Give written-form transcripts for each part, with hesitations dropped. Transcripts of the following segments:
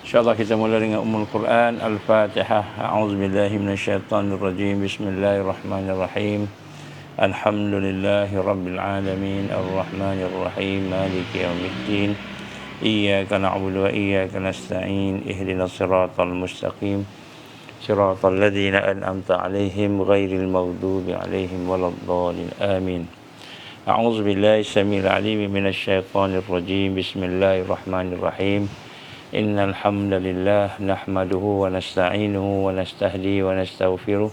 InsyaAllah kita mula dengan Ummul Quran Al-Fatihah. A'udzubillahi minasyaitanirrajim. Bismillahirrahmanirrahim. Alhamdulillahi Rabbil Alamin. Ar-Rahmanirrahim. Maliki yawmiddin. Iyyaka na'budu wa iyyaka nasta'in. Ihdinas siratal mustaqim. Siratal ladzina an'amta 'alaihim ghairil maghdubi 'alaihim waladdallin. Amin. A'udzubillahi samil 'alim minasyaitanirrajim. Bismillahirrahmanirrahim. Innal hamdalillah nahmaduhu wa nasta'inuhu wa nastahdi wa nastaghfiruh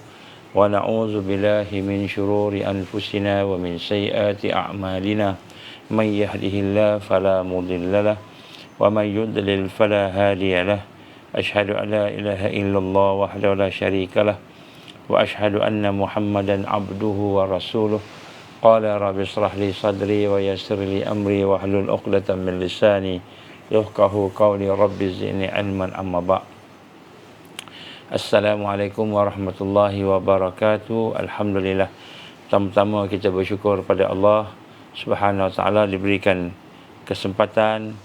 wa na'udzu billahi min shururi anfusina wa min sayyiati a'malina may yahdihillahu fala mudilla lahu wa may yudlil fala hadiya lahu asyhadu an la ilaha illallah wahdahu la syarika lahu wa asyhadu anna muhammadan abduhu wa rasuluh qala rabbi shrah li sadri wa yassir li amri wa hlul 'uqdatam min lisani yafqahu qawli rabbi zidni ilman amma ba'. Assalamualaikum warahmatullahi wabarakatuh. Alhamdulillah. Pertama-tama kita bersyukur pada Allah Subhanahu wa taala diberikan kesempatan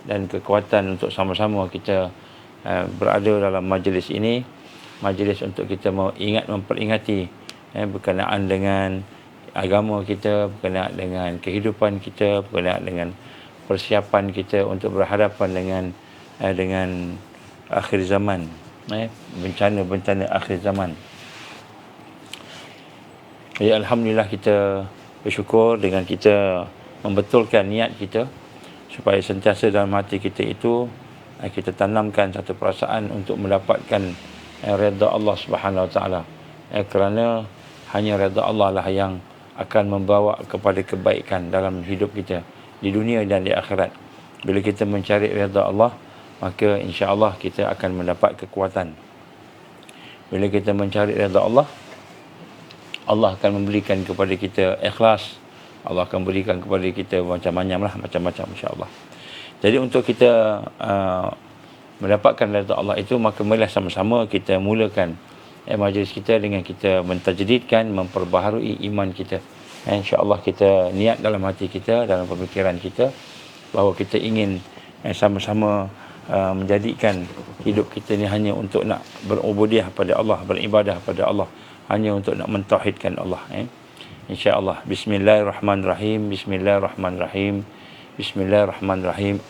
dan kekuatan untuk sama-sama kita berada dalam majlis ini. Majlis untuk kita memperingati berkenaan dengan agama kita, berkenaan dengan kehidupan kita, berkenaan dengan persiapan kita untuk berhadapan dengan akhir zaman, bencana-bencana akhir zaman. Ya, alhamdulillah kita bersyukur dengan kita membetulkan niat kita supaya sentiasa dalam hati kita itu kita tanamkan satu perasaan untuk mendapatkan redha Allah Subhanahu wa taala. Kerana hanya redha Allah lah yang akan membawa kepada kebaikan dalam hidup kita di dunia dan di akhirat. Bila kita mencari redha Allah, maka insya-Allah kita akan mendapat kekuatan. Bila kita mencari redha Allah, Allah akan memberikan kepada kita ikhlas. Allah akan berikan kepada kita macam-macam insya-Allah. Jadi untuk kita mendapatkan redha Allah itu, maka marilah sama-sama kita mulakan majlis kita dengan kita mentajdidkan, memperbaharui iman kita. InsyaAllah kita niat dalam hati kita, dalam pemikiran kita, bahawa kita ingin sama-sama menjadikan hidup kita ni hanya untuk nak berubudiah pada Allah, beribadah pada Allah, hanya untuk nak mentauhidkan Allah. InsyaAllah. Bismillahirrahmanirrahim. Bismillahirrahmanirrahim. Bismillahirrahmanirrahim.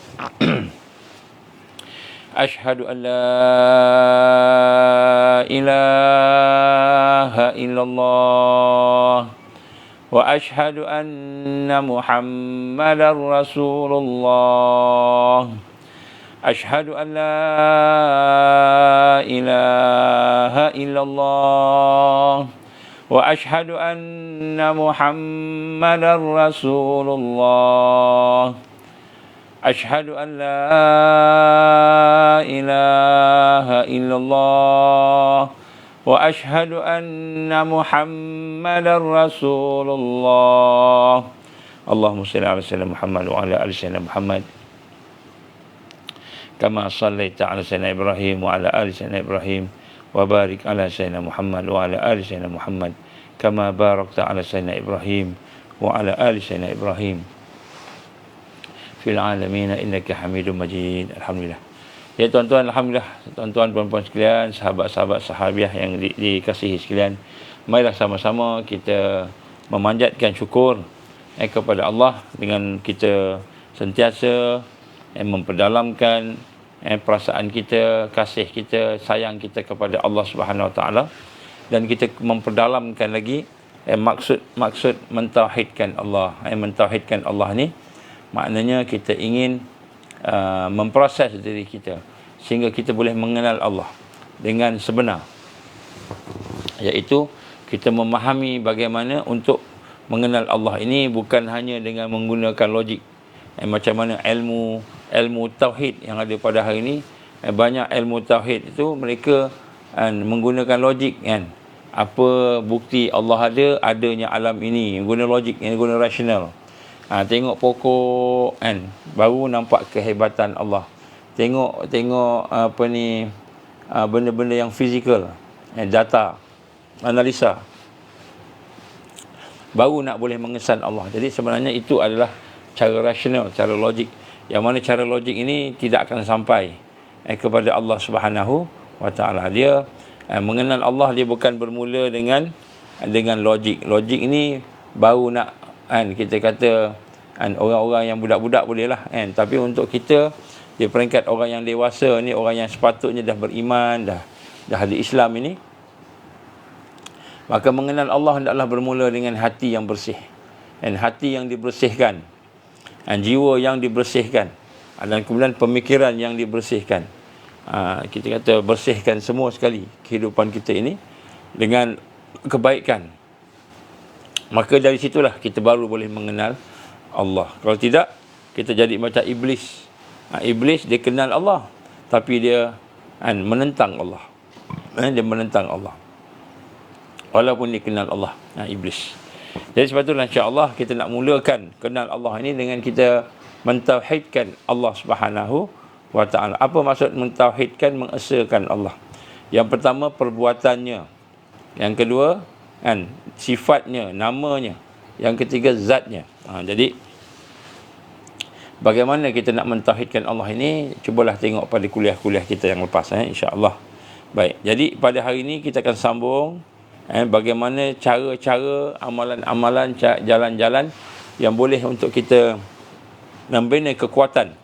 Ashhadu an la ilaha illallah wa ashhadu anna Muhammadar Rasulullah. Ashhadu an la ilaha illallah wa ashhadu anna Muhammadar Rasulullah. Ashhadu an la ilaha illallah wa ashhadu anna Muhammadar Rasulullah. Allahumma shalli ala sayyidina Muhammad wa ala ali sayyidina Muhammad kama shallaita ala sayyidina Ibrahim wa ala ali sayyidina Ibrahim wa barik ala sayyidina Muhammad wa ala ali sayyidina Muhammad kama barakta ala sayyidina Ibrahim wa ala ali sayyidina Ibrahim fil alamin innaka Hamidum Majid. Alhamdulillah. Ya tuan-tuan, alhamdulillah, tuan-tuan, puan-puan sekalian, sahabat-sahabat sahabiah yang dikasihi sekalian, marilah sama-sama kita memanjatkan syukur kepada Allah dengan kita sentiasa memperdalamkan perasaan kita, kasih kita, sayang kita kepada Allah Subhanahu Wa Taala, dan kita memperdalamkan lagi maksud mentauhidkan Allah. Mentauhidkan Allah ni maknanya kita ingin memproses diri kita sehingga kita boleh mengenal Allah dengan sebenar, iaitu kita memahami bagaimana untuk mengenal Allah ini bukan hanya dengan menggunakan logik. Macam mana ilmu tauhid yang ada pada hari ini, banyak ilmu tauhid itu mereka menggunakan logik kan. Apa bukti Allah adanya alam ini, guna logik, guna rasional. Tengok pokok kan, baru nampak kehebatan Allah. Tengok benda-benda yang fizikal, data, analisa, baru nak boleh mengesan Allah. Jadi sebenarnya itu adalah cara rasional, cara logik. Yang mana cara logik ini tidak akan sampai kepada Allah Subhanahu wa taala. Dia mengenal Allah, dia bukan bermula dengan logik. Logik ini baru nak kita kata orang-orang yang budak-budak boleh lah tapi untuk kita di peringkat orang yang dewasa ni, orang yang sepatutnya dah beriman, dah ada Islam ini, maka mengenal Allah hendaklah bermula dengan hati yang bersih, hati yang dibersihkan, jiwa yang dibersihkan, dan kemudian pemikiran yang dibersihkan. Kita kata bersihkan semua sekali kehidupan kita ini dengan kebaikan. Maka dari situlah kita baru boleh mengenal Allah. Kalau tidak, kita jadi macam iblis. Iblis dia kenal Allah, tapi dia menentang Allah. Dia menentang Allah walaupun dia kenal Allah. Iblis. Jadi sebab itulah insya-Allah kita nak mulakan kenal Allah ini dengan kita mentauhidkan Allah Subhanahu wa taala. Apa maksud mentauhidkan? Mengesakan Allah. Yang pertama perbuatannya. Yang kedua sifatnya, namanya. Yang ketiga zatnya. Jadi bagaimana kita nak mentauhidkan Allah ini, cubalah tengok pada kuliah-kuliah kita yang lepas insya-Allah. Baik. Jadi pada hari ini kita akan sambung bagaimana cara-cara, amalan-amalan, jalan-jalan yang boleh untuk kita membina kekuatan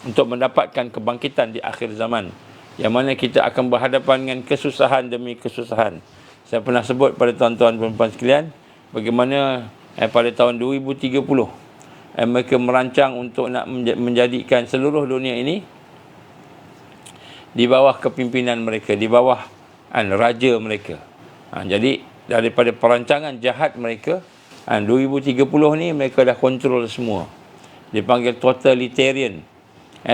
untuk mendapatkan kebangkitan di akhir zaman, yang mana kita akan berhadapan dengan kesusahan demi kesusahan. Saya pernah sebut pada tuan-tuan dan puan-puan sekalian bagaimana pada tahun 2030 mereka merancang untuk nak menjadikan seluruh dunia ini di bawah kepimpinan mereka, di bawah raja mereka. Jadi daripada perancangan jahat mereka, 2030 ni mereka dah kontrol semua. Dipanggil totalitarian.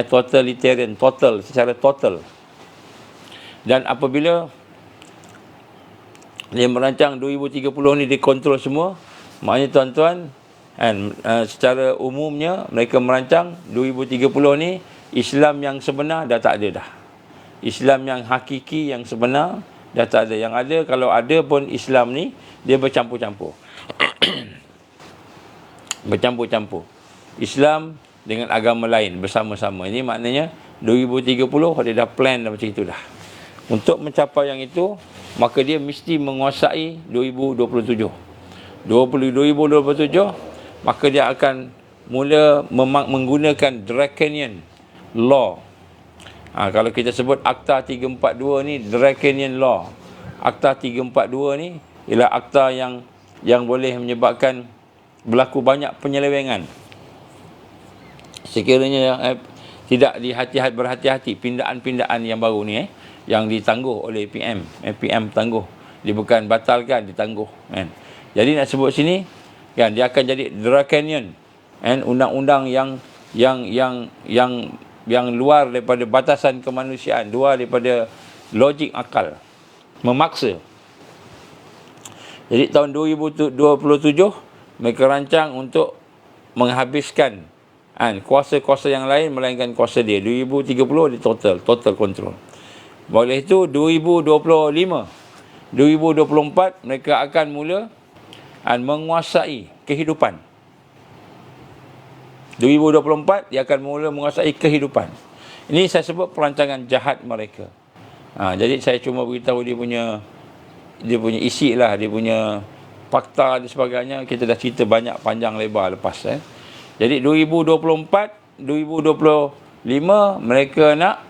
Total, secara total. Dan apabila dia merancang 2030 ni dikontrol semua, maknanya tuan-tuan, secara umumnya mereka merancang 2030 ni Islam yang sebenar dah tak ada dah. Islam yang hakiki, yang sebenar dah tak ada. Yang ada, kalau ada pun Islam ni dia bercampur-campur. Bercampur-campur. Islam dengan agama lain bersama-sama. Ini maknanya 2030 dia dah plan dah macam itu dah. Untuk mencapai yang itu, maka dia mesti menguasai 2027. 2027, maka dia akan mula menggunakan draconian law. Kalau kita sebut Akta 342 ni draconian law. Akta 342 ni ialah akta yang boleh menyebabkan berlaku banyak penyelewengan. Sekiranya tidak berhati-hati pindaan-pindaan yang baru ni yang ditangguh oleh PM. PM tangguh. Dia bukan batalkan, ditangguh kan. Jadi nak sebut sini kan, dia akan jadi draconian undang-undang yang luar daripada batasan kemanusiaan, luar daripada logik akal, memaksa. Jadi tahun 2027 mereka rancang untuk menghabiskan kuasa-kuasa yang lain melainkan kuasa dia. 2030 dia total control. Oleh itu 2025, 2024 mereka akan mula menguasai kehidupan. 2024 dia akan mula menguasai kehidupan. Ini saya sebut perancangan jahat mereka. Jadi saya cuma beritahu dia punya isi lah, dia punya fakta dan sebagainya. Kita dah cerita banyak panjang lebar lepas. Jadi 2024, 2025 mereka nak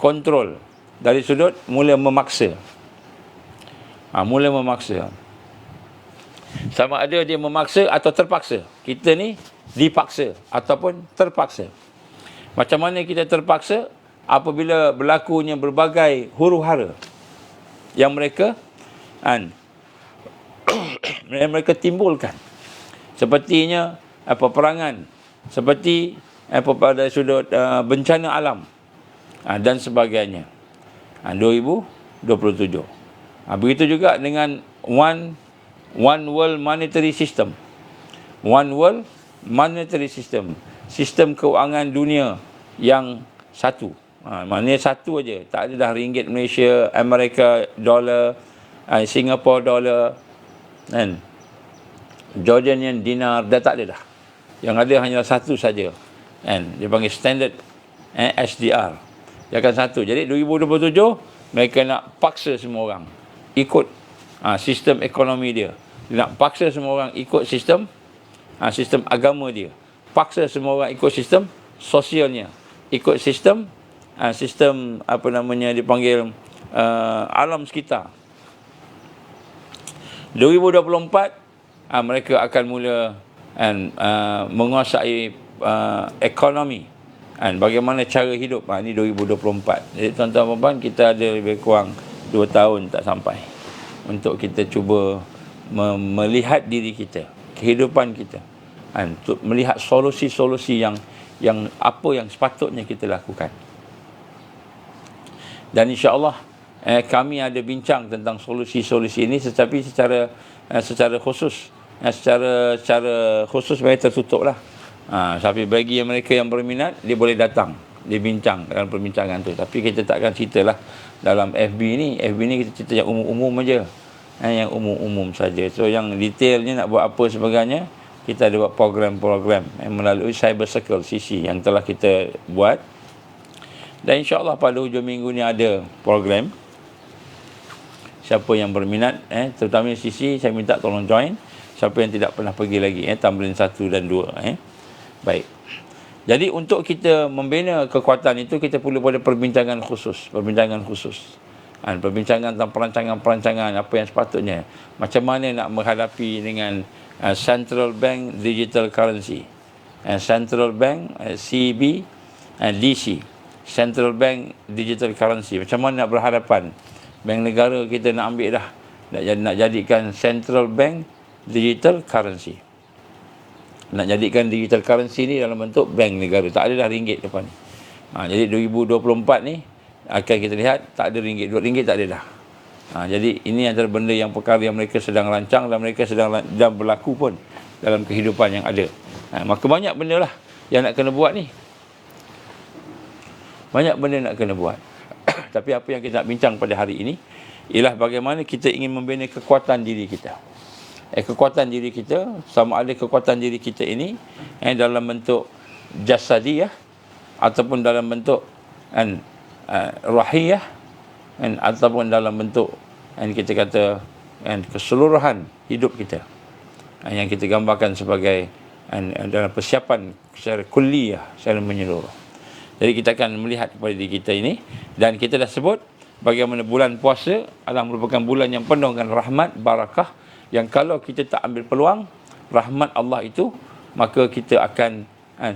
kontrol dari sudut mula memaksa. Mula memaksa. Sama ada dia memaksa atau terpaksa. Kita ni dipaksa ataupun terpaksa. Macam mana kita terpaksa? Apabila berlakunya berbagai huru-hara yang mereka mereka timbulkan. Sepertinya peperangan, seperti pada sudut bencana alam dan sebagainya. 2027. Begitu juga dengan One World Monetary System. One World Monetary System. Sistem keuangan dunia yang satu. Maknanya satu aja. Tak ada dah ringgit Malaysia, Amerika dolar, Singapore dolar, Jordanian dinar, dah tak ada dah. Yang ada hanya satu saja. Kan? Dia panggil standard SDR. Dia akan satu. Jadi 2027 mereka nak paksa semua orang ikut sistem ekonomi dia. Dia nak paksa semua orang ikut sistem sistem agama dia. Paksa semua orang ikut sistem sosialnya. Ikut sistem sistem apa namanya dipanggil alam sekitar. 2024 mereka akan mula menguasai ekonomi dan bagaimana cara hidup. Ini 2024. Jadi tuan-tuan dan puan, kita ada lebih kurang 2 tahun tak sampai untuk kita cuba melihat diri kita, kehidupan kita, untuk melihat solusi-solusi yang apa yang sepatutnya kita lakukan. Dan insya-Allah kami ada bincang tentang solusi-solusi ini, tetapi secara khusus secara khusus mereka tertutuplah. Tapi bagi mereka yang berminat, dia boleh datang, dia bincang dalam perbincangan tu. Tapi kita takkan ceritalah dalam FB ni. FB ni kita cerita yang umum-umum aja, yang umum-umum saja. So yang detailnya nak buat apa sebagainya, kita ada buat program-program melalui Cyber Circle CC yang telah kita buat. Dan insya-Allah pada hujung minggu ni ada program. Siapa yang berminat, terutama CC, saya minta tolong join. Siapa yang tidak pernah pergi lagi, Tamrin 1 dan 2. Baik. Jadi untuk kita membina kekuatan itu, kita perlu pada perbincangan khusus. Perbincangan tentang perancangan-perancangan apa yang sepatutnya. Macam mana nak menghadapi dengan Central Bank Digital Currency. Central Bank CB DC. Central Bank Digital Currency. Macam mana nak berhadapan. Bank negara kita nak ambil dah. Nak jadikan Central Bank Digital Currency. Nak jadikan digital currency ni dalam bentuk bank negara. Tak ada dah ringgit depan ni. Jadi 2024 ni akan kita lihat tak ada ringgit. RM2 tak ada dah. Jadi ini antara benda yang perkara yang mereka sedang rancang dan mereka sedang berlaku pun dalam kehidupan yang ada. Maka banyak benda lah yang nak kena buat ni. Banyak benda nak kena buat. Tapi apa yang kita nak bincang pada hari ini ialah bagaimana kita ingin membina kekuatan diri kita. Kekuatan diri kita, sama ada kekuatan diri kita ini dalam bentuk jasadiyah ataupun dalam bentuk ruhiyah ataupun dalam bentuk kita kata keseluruhan hidup kita, yang kita gambarkan sebagai dalam persiapan secara kulliyah, secara menyeluruh. Jadi kita akan melihat kepada diri kita ini, dan kita dah sebut bagaimana bulan puasa adalah merupakan bulan yang penuh dengan rahmat, barakah, yang kalau kita tak ambil peluang rahmat Allah itu, maka kita akan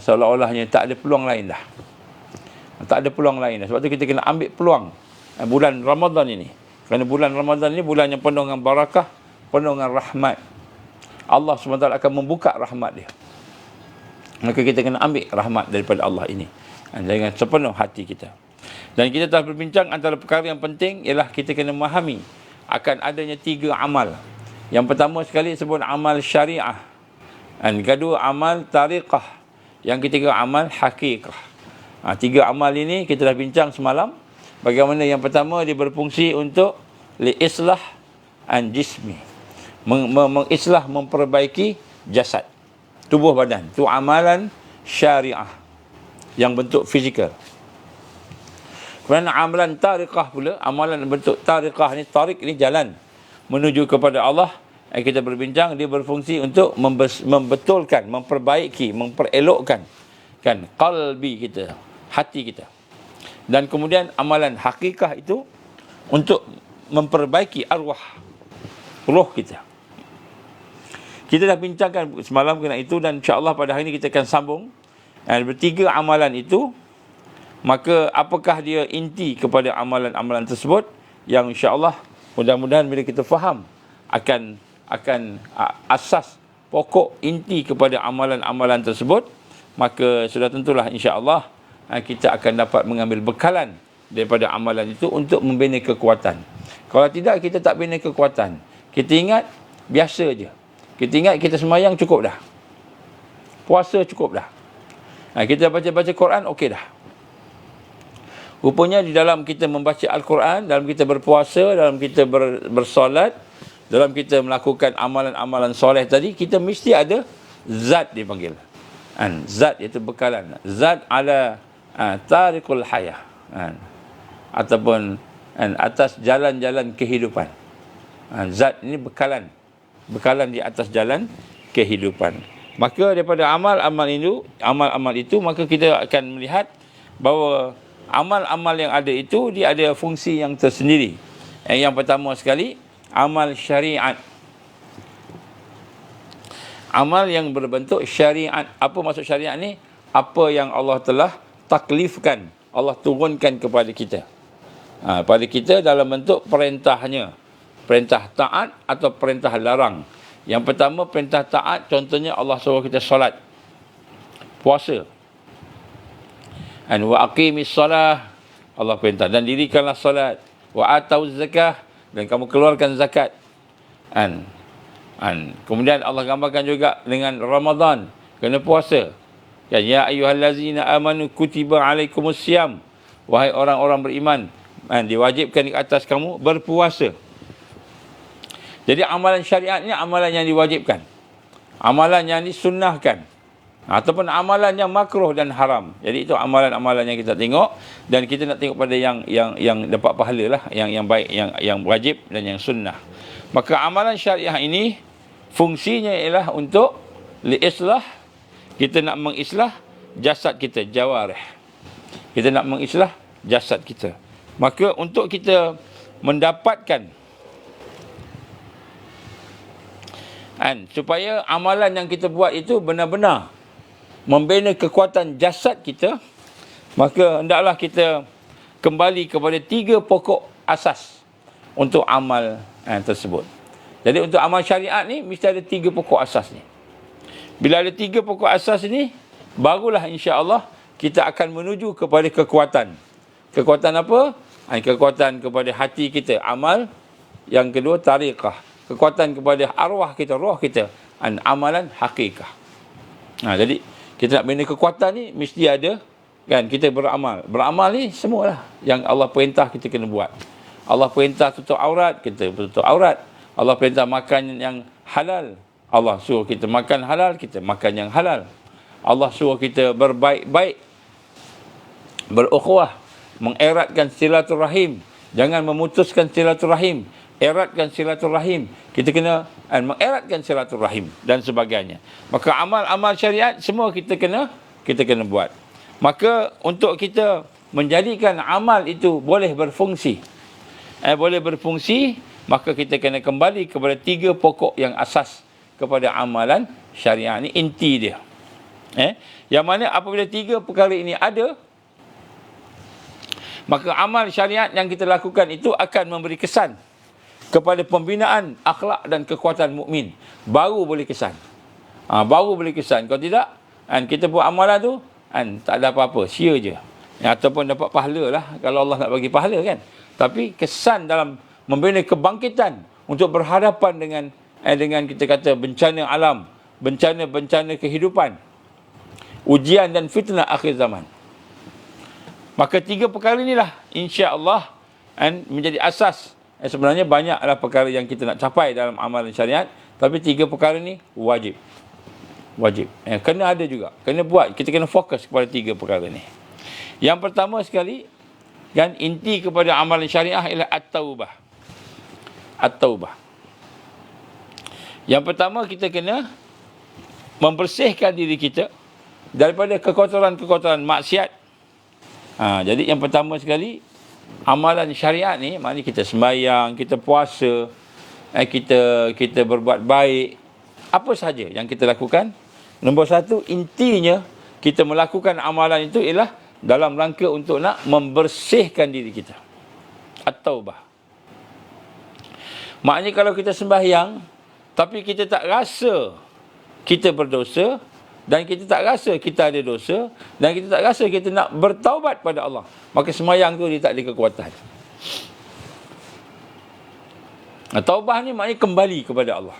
seolah-olahnya tak ada peluang lain dah. Tak ada peluang lain dah. Sebab tu kita kena ambil peluang bulan Ramadan ini. Kerana bulan Ramadan ini bulan yang penuh dengan barakah, penuh dengan rahmat. Allah SWT akan membuka rahmat dia. Maka kita kena ambil rahmat daripada Allah ini dengan sepenuh hati kita. Dan kita telah berbincang antara perkara yang penting ialah kita kena memahami akan adanya 3 amal. Yang pertama sekali sebut amal syariah. Dan kedua amal tariqah. Yang ketiga amal hakikah. 3 amal ini kita dah bincang semalam. Bagaimana yang pertama dia berfungsi untuk liislah an jismi. Mengislah, memperbaiki jasad, tubuh badan. Itu amalan syariah yang bentuk fizikal. Kemudian amalan tariqah pula, amalan bentuk tariqah ni, tarik ni jalan menuju kepada Allah. Kita berbincang dia berfungsi untuk membetulkan, memperbaiki, memperelokkan qalbi kita, hati kita. Dan kemudian amalan hakikah itu untuk memperbaiki arwah, roh kita. Kita dah bincangkan semalam kena itu, dan insya-Allah pada hari ini kita akan sambung. Bertiga amalan itu, maka apakah dia inti kepada amalan-amalan tersebut, yang insya-Allah mudah-mudahan bila kita faham akan asas pokok inti kepada amalan-amalan tersebut, maka sudah tentulah insya-Allah kita akan dapat mengambil bekalan daripada amalan itu untuk membina kekuatan. Kalau tidak, kita tak bina kekuatan. Kita ingat biasa je. Kita ingat kita sembahyang cukup dah. Puasa cukup dah. Kita baca-baca Quran okey dah. Rupanya di dalam kita membaca Al-Quran, dalam kita berpuasa, dalam kita bersolat, dalam kita melakukan amalan-amalan soleh tadi, kita mesti ada zat dipanggil. Zat itu bekalan. Zat ala tariqul hayah. Ataupun atas jalan-jalan kehidupan. Zat ini bekalan. Bekalan di atas jalan kehidupan. Maka daripada amal-amal itu maka kita akan melihat bahawa amal-amal yang ada itu dia ada fungsi yang tersendiri. Yang pertama sekali, amal syariat. Amal yang berbentuk syariat. Apa maksud syariat ni? Apa yang Allah telah taklifkan, Allah turunkan kepada kita. Pada kita dalam bentuk perintahnya. Perintah taat atau perintah larang. Yang pertama perintah taat, contohnya Allah suruh kita solat, puasa. Wa aqimis salah, Allah perintah, dan dirikanlah solat. Wa atauz zakah, dan kamu keluarkan zakat. Kemudian Allah gambarkan juga dengan Ramadan, kena puasa. Ya ayyuhallazina amanu kutiba alaikumus syiyam, wahai orang-orang beriman, diwajibkan di atas kamu berpuasa. Jadi amalan syariat ni amalan yang diwajibkan, amalan yang disunnahkan, ataupun amalan yang makruh dan haram. Jadi itu amalan-amalan yang kita tengok, dan kita nak tengok pada yang dapat pahala lah, yang baik, yang wajib dan yang sunnah. Maka amalan syariah ini fungsinya ialah untuk liislah, kita nak mengislah jasad kita, jawarih. Kita nak mengislah jasad kita. Maka untuk kita mendapatkan supaya amalan yang kita buat itu benar-benar membina kekuatan jasad kita, maka hendaklah kita kembali kepada 3 pokok asas untuk amal tersebut. Jadi untuk amal syariat ni mesti ada 3 pokok asas ni. Bila ada 3 pokok asas ni, barulah insya-Allah kita akan menuju kepada kekuatan. Kekuatan apa? Kekuatan kepada hati kita, amal. Yang kedua, tariqah. Kekuatan kepada arwah kita, roh kita, amalan hakikah. Jadi kita nak bina kekuatan ni mesti ada, kan, kita beramal. Beramal ni semualah yang Allah perintah kita kena buat. Allah perintah tutup aurat, kita tutup aurat. Allah perintah makan yang halal, Allah suruh kita makan halal, kita makan yang halal. Allah suruh kita berbaik-baik, berukhuwah, mengeratkan silaturahim, jangan memutuskan silaturahim, eratkan silaturahim. Kita kena mengeratkan silaturahim dan sebagainya. Maka amal-amal syariat semua kita kena buat. Maka untuk kita menjadikan amal itu boleh berfungsi, maka kita kena kembali kepada 3 pokok yang asas kepada amalan syariat ni, inti dia. Yang mana apabila 3 perkara ini ada, maka amal syariat yang kita lakukan itu akan memberi kesan kepada pembinaan akhlak dan kekuatan mukmin. Baru boleh kesan. Baru boleh kesan. Kalau tidak, kita buat amalan tu, tak ada apa-apa, sia je. Ataupun dapat pahala lah, kalau Allah nak bagi pahala, kan. Tapi kesan dalam membina kebangkitan untuk berhadapan dengan kita kata bencana alam, bencana kehidupan, ujian dan fitnah akhir zaman. Maka 3 perkara inilah insya-Allah menjadi asas. Sebenarnya banyaklah perkara yang kita nak capai dalam amalan syariat, tapi 3 perkara ni wajib. Kena ada juga, kena buat. Kita kena fokus kepada 3 perkara ni. Yang pertama sekali, kan, inti kepada amalan syariah ialah at-taubah. At-taubah. Yang pertama, kita kena membersihkan diri kita daripada kekotoran-kekotoran maksiat. Jadi yang pertama sekali, amalan syariat ni, maknanya kita sembahyang, kita puasa, kita berbuat baik, apa sahaja yang kita lakukan. Nombor 1, intinya kita melakukan amalan itu ialah dalam rangka untuk nak membersihkan diri kita. At-taubah. Maknanya kalau kita sembahyang, tapi kita tak rasa kita berdosa, dan kita tak rasa kita ada dosa, dan kita tak rasa kita nak bertaubat pada Allah, maka sembahyang tu dia tak ada kekuatan. Taubah ni maknanya kembali kepada Allah.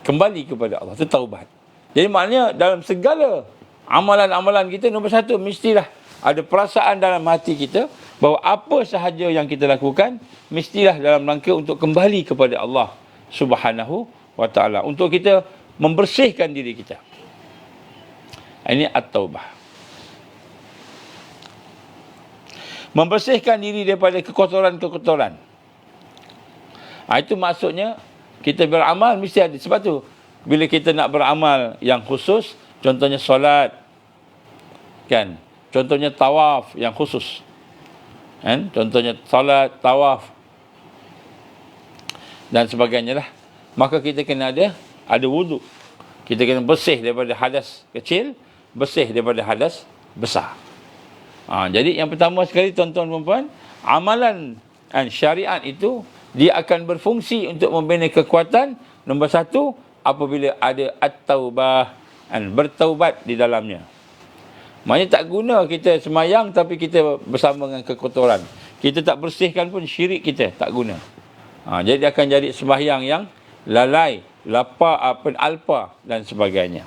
Kembali kepada Allah, itu taubat. Jadi maknanya dalam segala amalan-amalan kita, nombor 1 mestilah ada perasaan dalam hati kita bahawa apa sahaja yang kita lakukan mestilah dalam rangka untuk kembali kepada Allah Subhanahu wa ta'ala, untuk kita membersihkan diri kita. Ini at-taubah. Membersihkan diri daripada kekotoran-kekotoran. Itu maksudnya kita beramal mesti ada. Sebab tu bila kita nak beramal yang khusus, contohnya solat, kan? Contohnya tawaf yang khusus, kan? Contohnya solat, tawaf dan sebagainya lah. Maka kita kena ada wudu. Kita kena bersih daripada hadas kecil, bersih daripada hadas besar. Jadi yang pertama sekali, tuan-tuan dan puan, amalan syariat itu dia akan berfungsi untuk membina kekuatan. Nombor satu, apabila ada at-taubah, bertaubat di dalamnya. Maknanya tak guna kita semayang tapi kita bersama dengan kekotoran. Kita tak bersihkan pun syirik kita, tak guna. Jadi akan jadi sembahyang yang lalai, alpa dan sebagainya.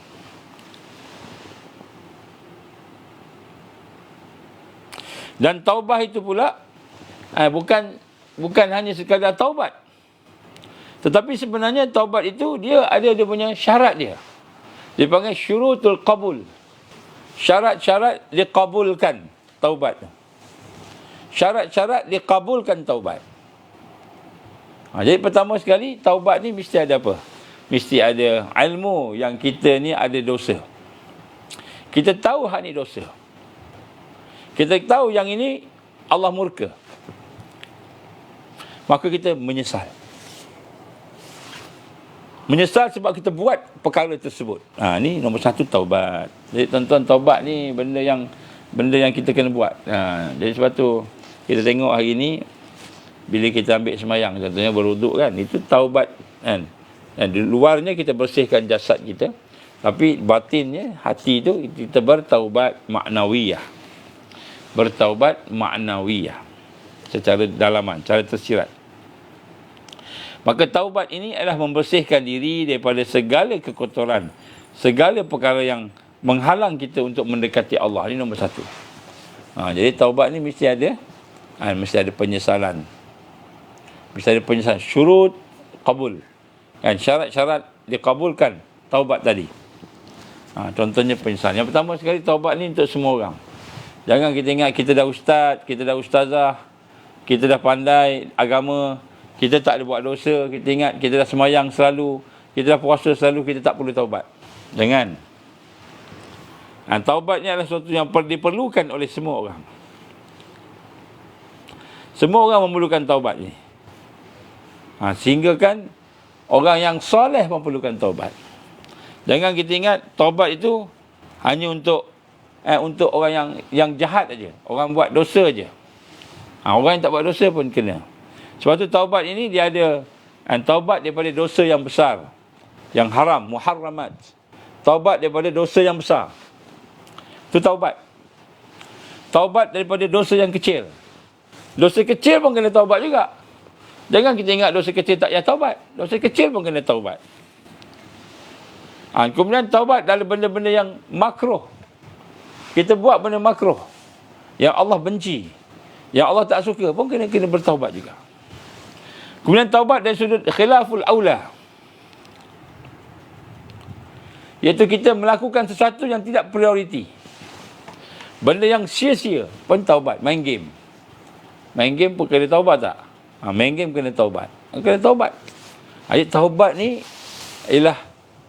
Dan taubah itu pula bukan hanya sekadar taubat. Tetapi sebenarnya taubat itu dia punya syarat dia. Dipanggil syurutul qabul. Syarat-syarat dikabulkan taubat. Syarat-syarat dikabulkan taubat. Jadi pertama sekali, taubat ni mesti ada apa? Mesti ada ilmu yang kita ni ada dosa. Kita tahu hak ni dosa. Kita tahu yang ini Allah murka. Maka kita menyesal. Menyesal sebab kita buat perkara tersebut. Ni nombor satu, taubat. Jadi tuan-tuan, taubat ni benda yang kita kena buat. Jadi sebab tu kita tengok hari ni bila kita ambil semayang, contohnya berwuduk kan, itu taubat kan. Dan di luarnya kita bersihkan jasad kita, tapi batinnya, hati itu kita bertaubat maknawiyah. Bertaubat maknawiyah secara dalaman, secara tersirat. Maka taubat ini adalah membersihkan diri daripada segala kekotoran, segala perkara yang menghalang kita untuk mendekati Allah. Ini nombor satu. Jadi taubat ni mesti ada penyesalan. Mesti ada penyesalan. Syurut qabul. Kan, syarat-syarat dikabulkan taubat tadi. Contohnya penyesalan. Yang pertama sekali, taubat ni untuk semua orang. Jangan kita ingat kita dah ustaz, kita dah ustazah, kita dah pandai agama, kita tak ada buat dosa, kita ingat kita dah semayang selalu, kita dah puasa selalu, kita tak perlu taubat. Jangan. Taubat ni adalah sesuatu yang diperlukan oleh semua orang. Semua orang memerlukan taubat ni. Sehingga kan orang yang soleh memerlukan taubat. Jangan kita ingat taubat itu hanya untuk orang yang jahat aja, orang buat dosa aja. Orang yang tak buat dosa pun kena. Sebab tu taubat ini dia ada taubat daripada dosa yang besar, yang haram, muharramat. Taubat daripada dosa yang besar. Itu taubat. Taubat daripada dosa yang kecil. Dosa kecil pun kena taubat juga. Jangan kita ingat dosa kecil tak payah taubat. Dosa kecil pun kena taubat. Kemudian taubat dalam benda-benda yang makruh. Kita buat benda makruh yang Allah benci, yang Allah tak suka pun kena bertaubat juga. Kemudian taubat dari sudut khilaful aula, iaitu kita melakukan sesuatu yang tidak prioriti. Benda yang sia-sia pun taubat. Main game pun kena taubat tak? Main game kena taubat. Kena taubat. Jadi taubat ni ialah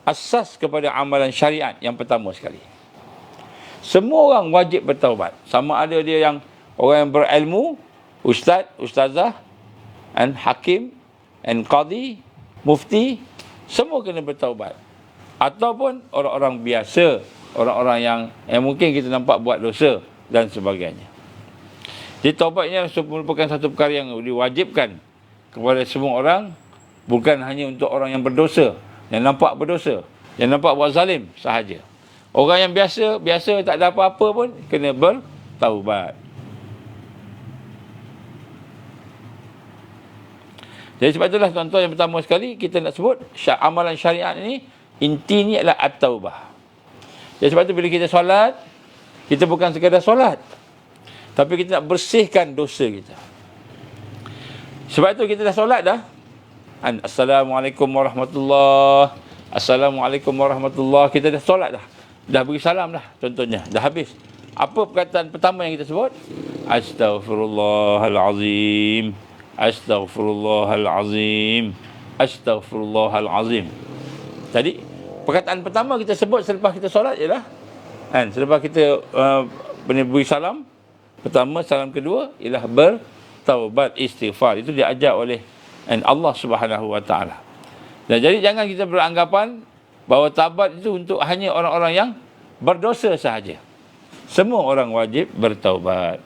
asas kepada amalan syariat yang pertama sekali. Semua orang wajib bertaubat. Sama ada dia yang orang yang berilmu, ustaz, ustazah, hakim, qadi, mufti, semua kena bertaubat. Ataupun orang-orang biasa, orang-orang yang mungkin kita nampak buat dosa dan sebagainya. Jadi taubat ini merupakan satu perkara yang diwajibkan kepada semua orang, bukan hanya untuk orang yang berdosa, yang nampak berdosa, yang nampak buat zalim sahaja. Orang yang biasa tak ada apa-apa pun kena bertaubat. Jadi sebab itulah tuan-tuan, yang pertama sekali kita nak sebut amalan syariat ini intinya adalah at-taubah. Jadi sebab itu bila kita solat, kita bukan sekadar solat, tapi kita nak bersihkan dosa kita. Sebab itu kita dah solat dah. Assalamualaikum warahmatullahi. Assalamualaikum warahmatullahi. Kita dah solat dah. dah beri salam dah, contohnya, dah habis. Apa perkataan pertama yang kita sebut? Astaghfirullahalazim. Astaghfirullahalazim. Astaghfirullahalazim. Jadi, perkataan pertama kita sebut selepas kita solat ialah, kan, selepas kita beri salam, pertama, salam kedua ialah bertaubat, istighfar. Itu diajar oleh Allah Subhanahu Wa Taala. Dan jadi jangan kita beranggapan bahawa taubat itu untuk hanya orang-orang yang berdosa sahaja. Semua orang wajib bertaubat.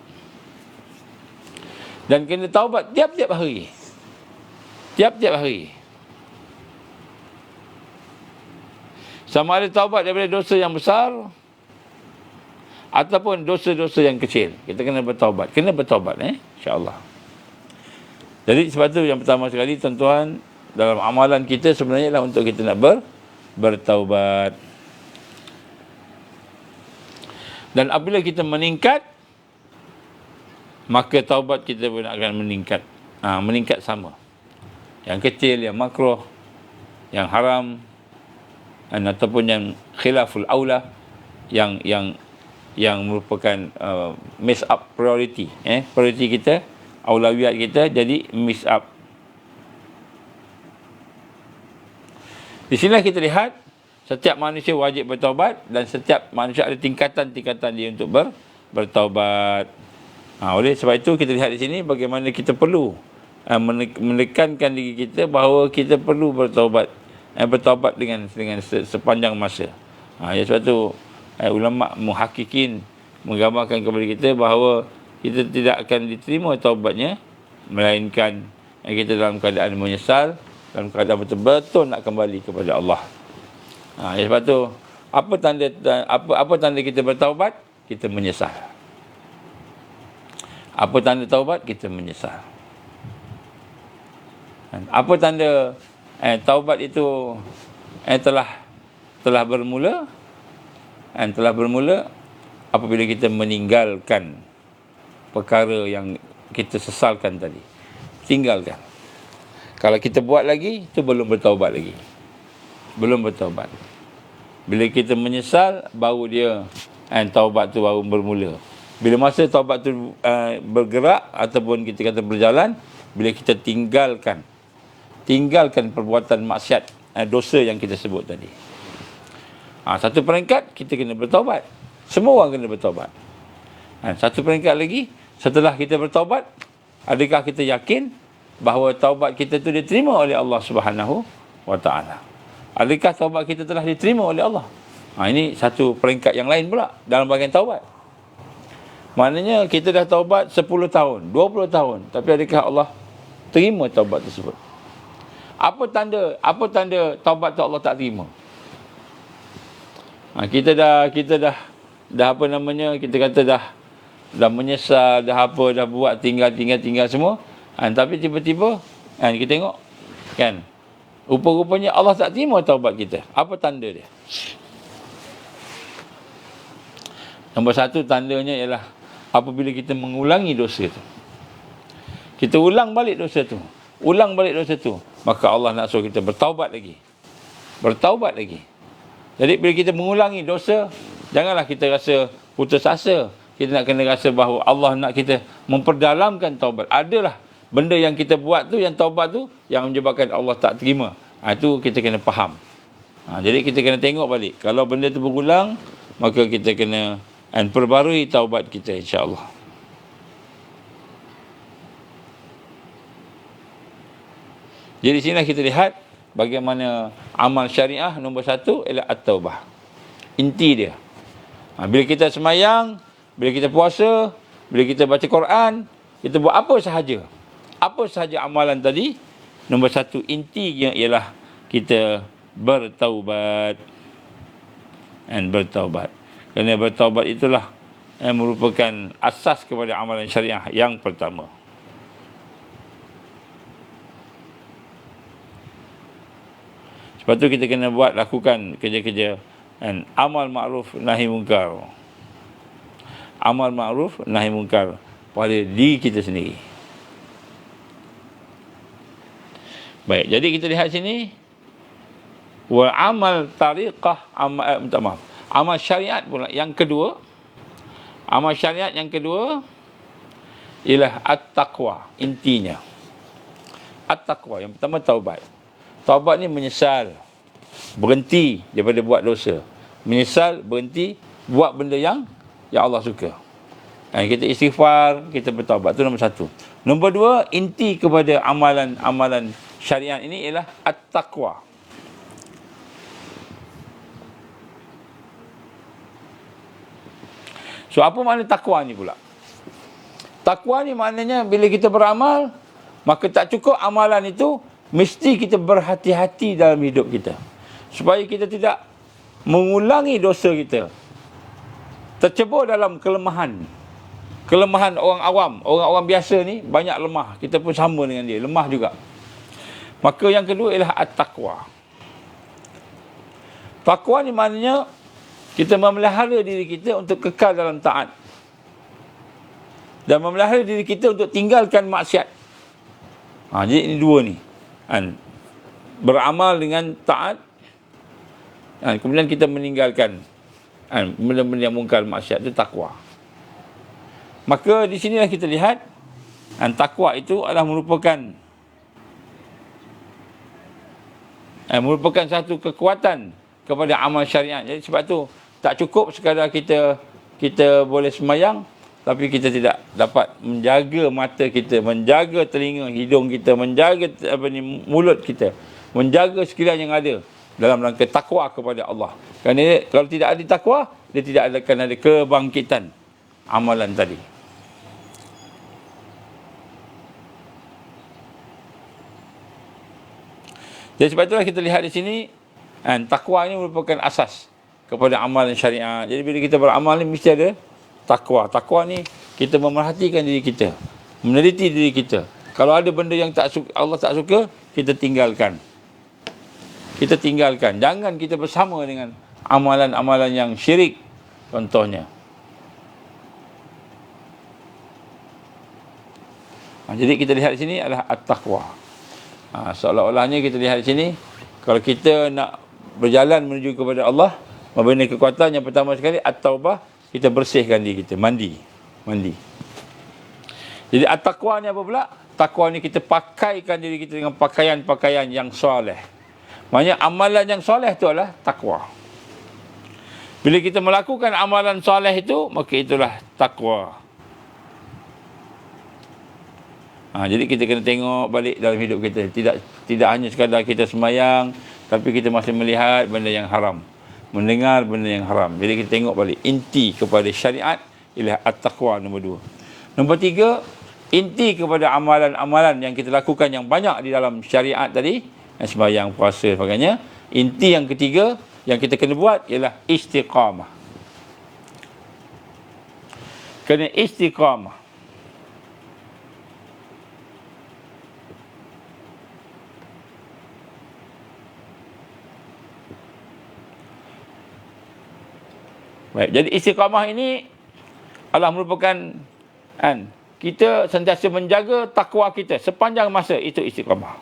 Dan kena taubat tiap-tiap hari. Tiap-tiap hari. Sama ada taubat daripada dosa yang besar ataupun dosa-dosa yang kecil. Kita kena bertaubat. Kena bertaubat, insya-Allah. Jadi sebab tu yang pertama sekali, tuan-tuan, dalam amalan kita sebenarnya lah untuk kita nak bertaubat. Dan apabila kita meningkat, maka taubat kita pun akan meningkat. Meningkat sama. Yang kecil, yang makruh, yang haram, ataupun yang khilaful aula, yang merupakan miss up priority. Priority kita, aulawiyat kita jadi miss up. Di sini kita lihat setiap manusia wajib bertaubat dan setiap manusia ada tingkatan-tingkatan dia untuk bertaubat. Oleh sebab itu kita lihat di sini bagaimana kita perlu menekankan diri kita bahawa kita perlu bertaubat. Bertaubat dengan sepanjang masa. Sebab itu ulama muhakkikin menggambarkan kepada kita bahawa kita tidak akan diterima taubatnya melainkan kita dalam keadaan menyesal, dalam keadaan betul-betul nak kembali kepada Allah. Sebab tu apa tanda kita bertaubat? Kita menyesal. Apa tanda taubat? Kita menyesal. Apa tanda taubat itu telah bermula? Telah bermula apabila kita meninggalkan perkara yang kita sesalkan tadi. Tinggalkan. Kalau kita buat lagi, itu belum bertaubat lagi. Belum bertaubat. Bila kita menyesal, baru dia taubat tu baru bermula. Bila masa taubat tu bergerak ataupun kita kata berjalan, bila kita tinggalkan perbuatan maksiat, dosa yang kita sebut tadi. Satu peringkat, kita kena bertaubat. Semua orang kena bertaubat. Satu peringkat lagi, setelah kita bertaubat, adakah kita yakin bahawa taubat kita itu diterima oleh Allah Subhanahu Wa Taala? Adakah taubat kita telah diterima oleh Allah? Ini satu peringkat yang lain pula dalam bahagian taubat. Maknanya kita dah taubat 10 tahun, 20 tahun, tapi adakah Allah terima taubat tersebut? Apa tanda taubat tu Allah tak terima? Kita dah apa namanya, kita kata dah menyesal, dah buat tinggal semua. Tapi tiba-tiba kita tengok kan, rupa-rupanya Allah tak terima taubat kita. Apa tanda dia? Nombor satu tandanya ialah apabila kita mengulangi dosa tu. Kita ulang balik dosa tu, maka Allah nak suruh kita bertaubat lagi. Jadi bila kita mengulangi dosa, janganlah kita rasa putus asa. Kita nak kena rasa bahawa Allah nak kita memperdalamkan taubat. Adalah benda yang kita buat tu, yang taubat tu, yang menyebabkan Allah tak terima. Itu kita kena faham. Jadi kita kena tengok balik. Kalau benda tu berulang, maka kita kena perbarui taubat kita, insya-Allah. Jadi di sini kita lihat bagaimana amal syariah nombor satu ialah at-taubah. Inti dia. Bila kita semayang, bila kita puasa, bila kita baca Quran, kita buat apa sahaja amalan tadi, nombor satu intinya ialah kita bertaubat. Bertaubat. Kerana bertaubat itulah yang merupakan asas kepada amalan syariah yang pertama. Sebab tu kita kena lakukan kerja-kerja amal ma'ruf nahi munkar. Amal ma'ruf nahi munkar pada diri kita sendiri. Baik, jadi kita lihat sini wa amal tariqah Amal syariat pula yang kedua, amal syariat yang kedua ialah at-taqwa. Intinya at-taqwa, yang pertama taubat. Taubat ni menyesal, berhenti daripada buat dosa, menyesal, berhenti buat benda yang Allah suka. Kita istighfar, kita bertaubat. Itu nombor satu. Nombor dua, inti kepada amalan syariat ini ialah at-taqwa. So, apa makna takwa ni pula? Takwa ni maknanya bila kita beramal, maka tak cukup amalan itu, mesti kita berhati-hati dalam hidup kita. Supaya kita tidak mengulangi dosa kita. Tercebur dalam kelemahan. Kelemahan orang awam. Orang-orang biasa ni banyak lemah. Kita pun sama dengan dia. Lemah juga. Maka yang kedua ialah at-taqwa. Taqwa ni maknanya kita memelihara diri kita untuk kekal dalam taat. Dan memelihara diri kita untuk tinggalkan maksiat. Jadi ini dua ni. Beramal dengan taat. Kemudian kita meninggalkan benda-benda yang mungkar, maksiat. Itu takwa. Maka di sinilah kita lihat takwa itu adalah merupakan satu kekuatan kepada amal syariat. Jadi sebab tu tak cukup sekadar kita boleh semayang, tapi kita tidak dapat menjaga mata kita, menjaga telinga, hidung kita, menjaga mulut kita, menjaga sekalian yang ada dalam rangka takwa kepada Allah. Kerana kalau tidak ada takwa, dia tidak akan ada kebangkitan amalan tadi. Jadi sebab itulah kita lihat di sini, takwa ini merupakan asas kepada amalan syariat. Jadi bila kita beramal ni mesti ada takwa. Takwa ni kita memerhatikan diri kita, meneliti diri kita. Kalau ada benda yang Allah tak suka, kita tinggalkan. Kita tinggalkan. Jangan kita bersama dengan amalan-amalan yang syirik contohnya. Jadi kita lihat di sini adalah at-taqwa. Seolah-olahnya kita lihat di sini, kalau kita nak berjalan menuju kepada Allah, membina kekuatan, yang pertama sekali at-taubah, kita bersihkan diri kita, mandi. Jadi at-taqwa ni apa pula? Taqwa ni kita pakaikan diri kita dengan pakaian-pakaian yang soleh. Maksudnya amalan yang soleh itu adalah taqwa. Bila kita melakukan amalan soleh itu, maka itulah taqwa. Jadi kita kena tengok balik dalam hidup kita. Tidak hanya sekadar kita semayang, tapi kita masih melihat benda yang haram, mendengar benda yang haram. Jadi kita tengok balik. Inti kepada syariat ialah at-taqwa nombor 2. Nombor 3, inti kepada amalan-amalan yang kita lakukan yang banyak di dalam syariat tadi, sembahyang, puasa, sebagainya. Inti yang ketiga yang kita kena buat ialah istiqamah. Kena istiqamah. Baik, jadi istiqamah ini adalah merupakan kita sentiasa menjaga takwa kita sepanjang masa. Itu istiqamah.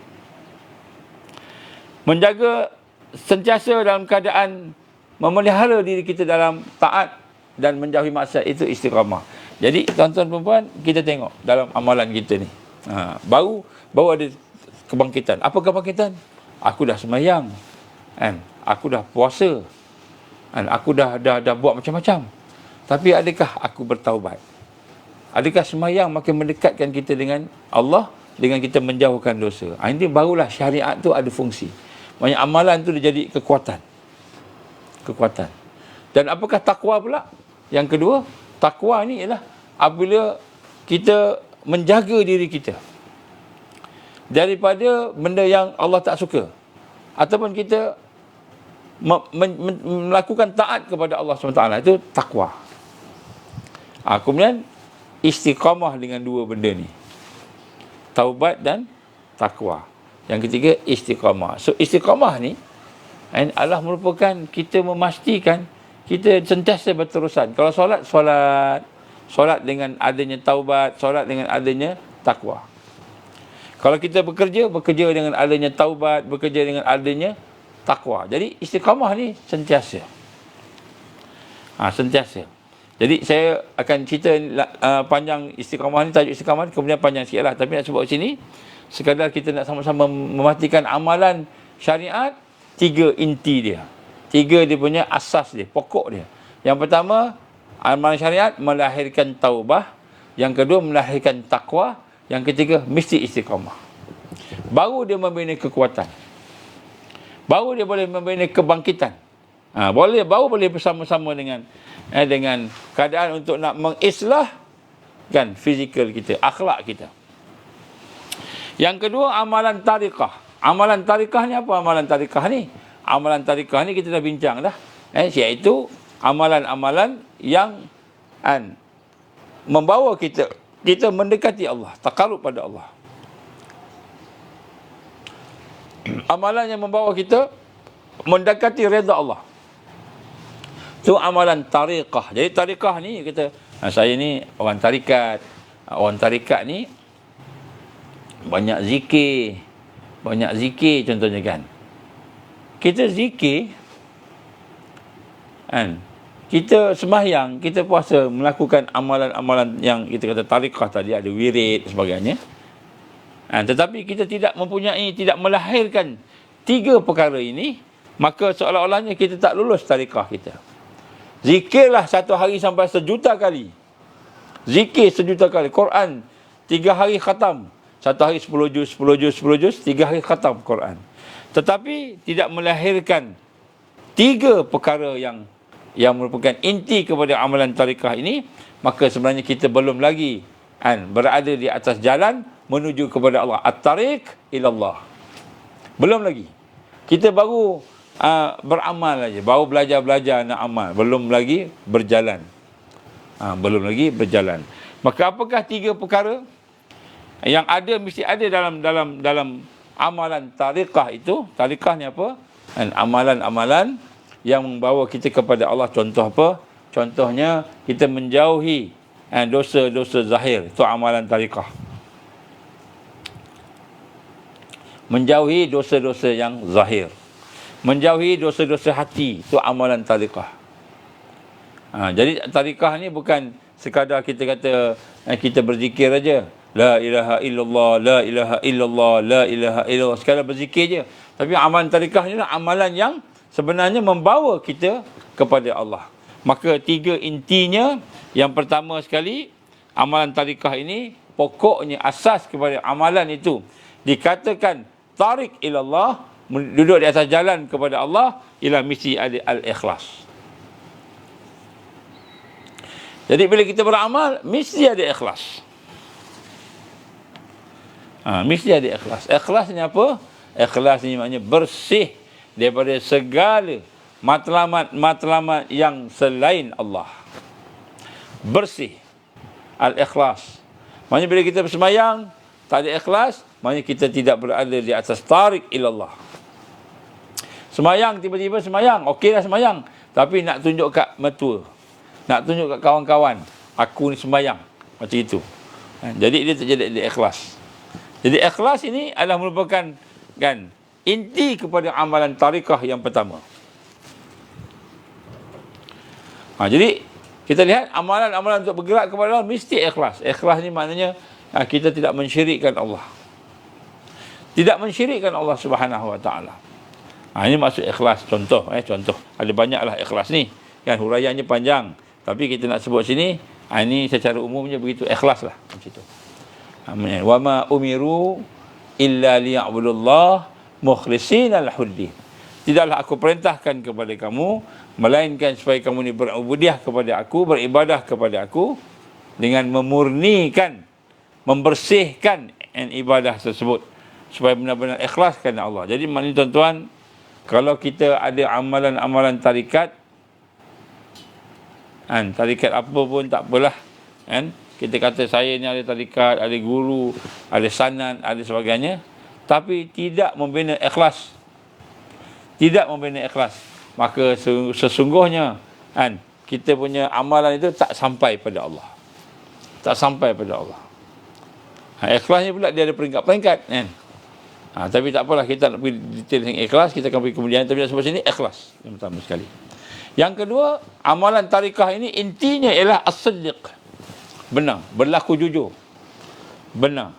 Menjaga sentiasa dalam keadaan memelihara diri kita dalam taat dan menjauhi maksiat. Itu istiqamah. Jadi tuan-tuan perempuan, kita tengok dalam amalan kita ni, baru ada kebangkitan. Apa kebangkitan? Aku dah sembahyang, aku dah puasa, aku dah buat macam-macam. Tapi adakah aku bertaubat? Adakah sembahyang makin mendekatkan kita dengan Allah, dengan kita menjauhkan dosa? Ini barulah syariat tu ada fungsi. Maksudnya amalan tu dia jadi kekuatan. Dan apakah takwa pula? Yang kedua, takwa ni ialah apabila kita menjaga diri kita daripada benda yang Allah tak suka, ataupun kita melakukan taat kepada Allah SWT. Itu takwa. Kemudian istiqamah dengan dua benda ni, taubat dan takwa. Yang ketiga istiqamah. So istiqamah ni adalah merupakan kita memastikan kita sentiasa berterusan. Kalau solat dengan adanya taubat, solat dengan adanya takwa. Kalau kita bekerja dengan adanya taubat, bekerja dengan adanya takwa. Jadi istiqamah ni sentiasa. Sentiasa. Jadi saya akan cerita panjang istiqamah ni, tajuk istiqamah ni, kemudian panjang sikit lah. Tapi nak sebut sini, sekadar kita nak sama-sama memastikan amalan syariat, 3 inti dia. 3 dia punya asas dia, pokok dia. Yang pertama, amalan syariat melahirkan taubah. Yang kedua, melahirkan takwa. Yang ketiga, mesti istiqamah. Baru dia membina kekuatan. Baru dia boleh membina kebangkitan. Baru boleh bersama-sama dengan keadaan untuk nak mengislahkan fizikal kita, akhlak kita. Yang kedua, amalan tariqah. Amalan tariqah ni apa amalan tariqah ni? Amalan tariqah ni kita dah bincang dah. Iaitu amalan-amalan yang membawa kita mendekati Allah, taqarrub pada Allah. Amalan yang membawa kita mendekati redha Allah. Itu amalan tariqah. Jadi tariqah ni kita, saya ni orang tarikat. Orang tarikat ni banyak zikir contohnya kan. Kita zikir kan, kita sembahyang, kita puasa, melakukan amalan-amalan yang kita kata tariqah tadi, ada wirid sebagainya. Tetapi kita tidak melahirkan 3 perkara ini, maka seolah-olahnya kita tak lulus tariqah kita. Zikirlah 1 hari sampai 1 juta kali. Zikir 1 juta kali. Quran 3 hari khatam. 1 hari 10 juz, 3 hari khatam Quran. Tetapi tidak melahirkan 3 perkara yang merupakan inti kepada amalan tariqah ini, maka sebenarnya kita belum lagi berada di atas jalan menuju kepada Allah. At-tariq ilallah. Belum lagi. Kita baru beramal aja, baru belajar nak amal, belum lagi berjalan. Maka apakah 3 perkara yang mesti ada dalam amalan tariqah itu? Tariqah ni apa? Amalan-amalan yang membawa kita kepada Allah. Contoh apa? Contohnya kita menjauhi dosa-dosa zahir. Itu amalan tariqah. Menjauhi dosa-dosa yang zahir. Menjauhi dosa-dosa hati. Itu amalan tariqah. Jadi tariqah ni bukan sekadar kita kata kita berzikir aja. La ilaha illallah, la ilaha illallah, la ilaha illallah. Sekadar berzikir je. Tapi amalan tariqah ni adalah amalan yang sebenarnya membawa kita kepada Allah. Maka 3 intinya. Yang pertama sekali, amalan tariqah ini pokoknya asas kepada amalan itu dikatakan tariq ilallah, duduk di atas jalan kepada Allah, ialah mesti ada al-ikhlas. Jadi bila kita beramal, mesti ada ikhlas. Mesti ada ikhlas. Ikhlas ni apa? Ikhlas ni maknanya bersih daripada segala matlamat-matlamat yang selain Allah. Bersih. Al-ikhlas. Maknanya bila kita bersemayang, tak ada ikhlas, maknanya kita tidak berada di atas tariq ilallah. Semayang, tiba-tiba semayang, okeylah semayang, tapi nak tunjuk kat mertua, nak tunjuk kat kawan-kawan, aku ni semayang, macam itu. Jadi dia tak jadi ikhlas. Jadi ikhlas ini adalah merupakan inti kepada amalan tariqah yang pertama. Jadi kita lihat amalan-amalan untuk bergerak kepada Allah mesti ikhlas. Ikhlas ni maknanya kita tidak mensyirikkan Allah. Tidak mensyirikkan Allah Subhanahu wa taala. Ini maksud ikhlas. Contoh, ada banyaklah ikhlas ni. Kan huraiannya panjang, tapi kita nak sebut sini, ini secara umumnya begitu, ikhlaslah macam itu. Wa ma umiru illa liya'budullah mukhlishina lahu-ddin. Tidaklah aku perintahkan kepada kamu melainkan supaya kamu ni berubudiah kepada aku, beribadah kepada aku dengan memurnikan, membersihkan ibadah tersebut supaya benar-benar ikhlas kerana Allah. Jadi maknanya tuan-tuan, kalau kita ada amalan-amalan tarikat, tarikat apa pun tak apalah, kita kata saya ni ada tarikat, ada guru, ada sanad, ada sebagainya, tapi tidak membina ikhlas, maka sesungguhnya kita punya amalan itu tak sampai pada Allah. Ikhlasnya pula dia ada peringkat-peringkat, tapi tak apalah, kita nak pergi detail yang ikhlas, kita akan pergi kemudian. Tapi nak sebut sini ikhlas yang pertama sekali. Yang kedua, amalan tarikah ini intinya ialah as-siddiq. Benar, berlaku jujur. Benar.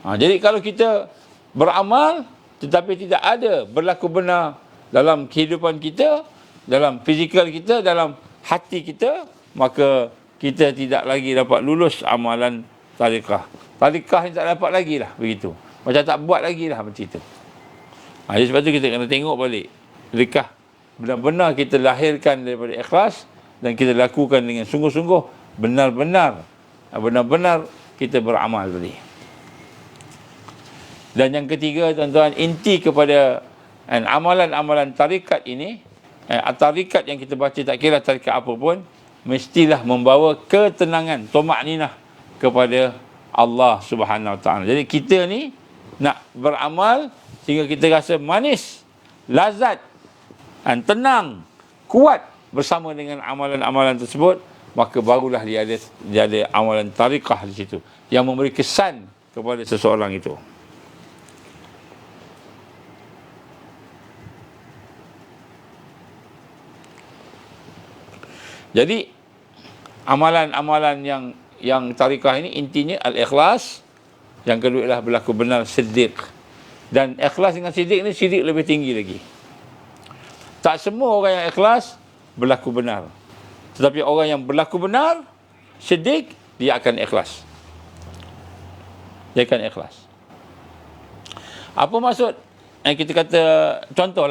Jadi kalau kita beramal tetapi tidak ada berlaku benar dalam kehidupan kita, dalam fizikal kita, dalam hati kita, maka kita tidak lagi dapat lulus amalan tarikah. Tarikah ni tak dapat lagi lah begitu. Macam tak buat lagi lah macam itu. Jadi sebab tu kita kena tengok balik. Adakah benar-benar kita lahirkan daripada ikhlas dan kita lakukan dengan sungguh-sungguh, benar-benar kita beramal tadi. Dan yang ketiga, tuan-tuan, inti kepada amalan-amalan tarikat ini, tarikat yang kita baca, tak kira tarikat apa pun, mestilah membawa ketenangan, tumakninah kepada Allah Subhanahu Wa Taala. Jadi kita ni nak beramal sehingga kita rasa manis, lazat, tenang, kuat bersama dengan amalan-amalan tersebut, maka barulah dia ada amalan tarikah di situ yang memberi kesan kepada seseorang itu. Jadi amalan-amalan yang tarikah ini intinya al-ikhlas, yang kedua ialah berlaku benar, siddiq. Dan ikhlas dengan siddiq ni, siddiq lebih tinggi lagi. Tak semua orang yang ikhlas berlaku benar. Tetapi orang yang berlaku benar, siddiq, dia akan ikhlas. Dia akan ikhlas. Apa maksud? Kita kata contoh.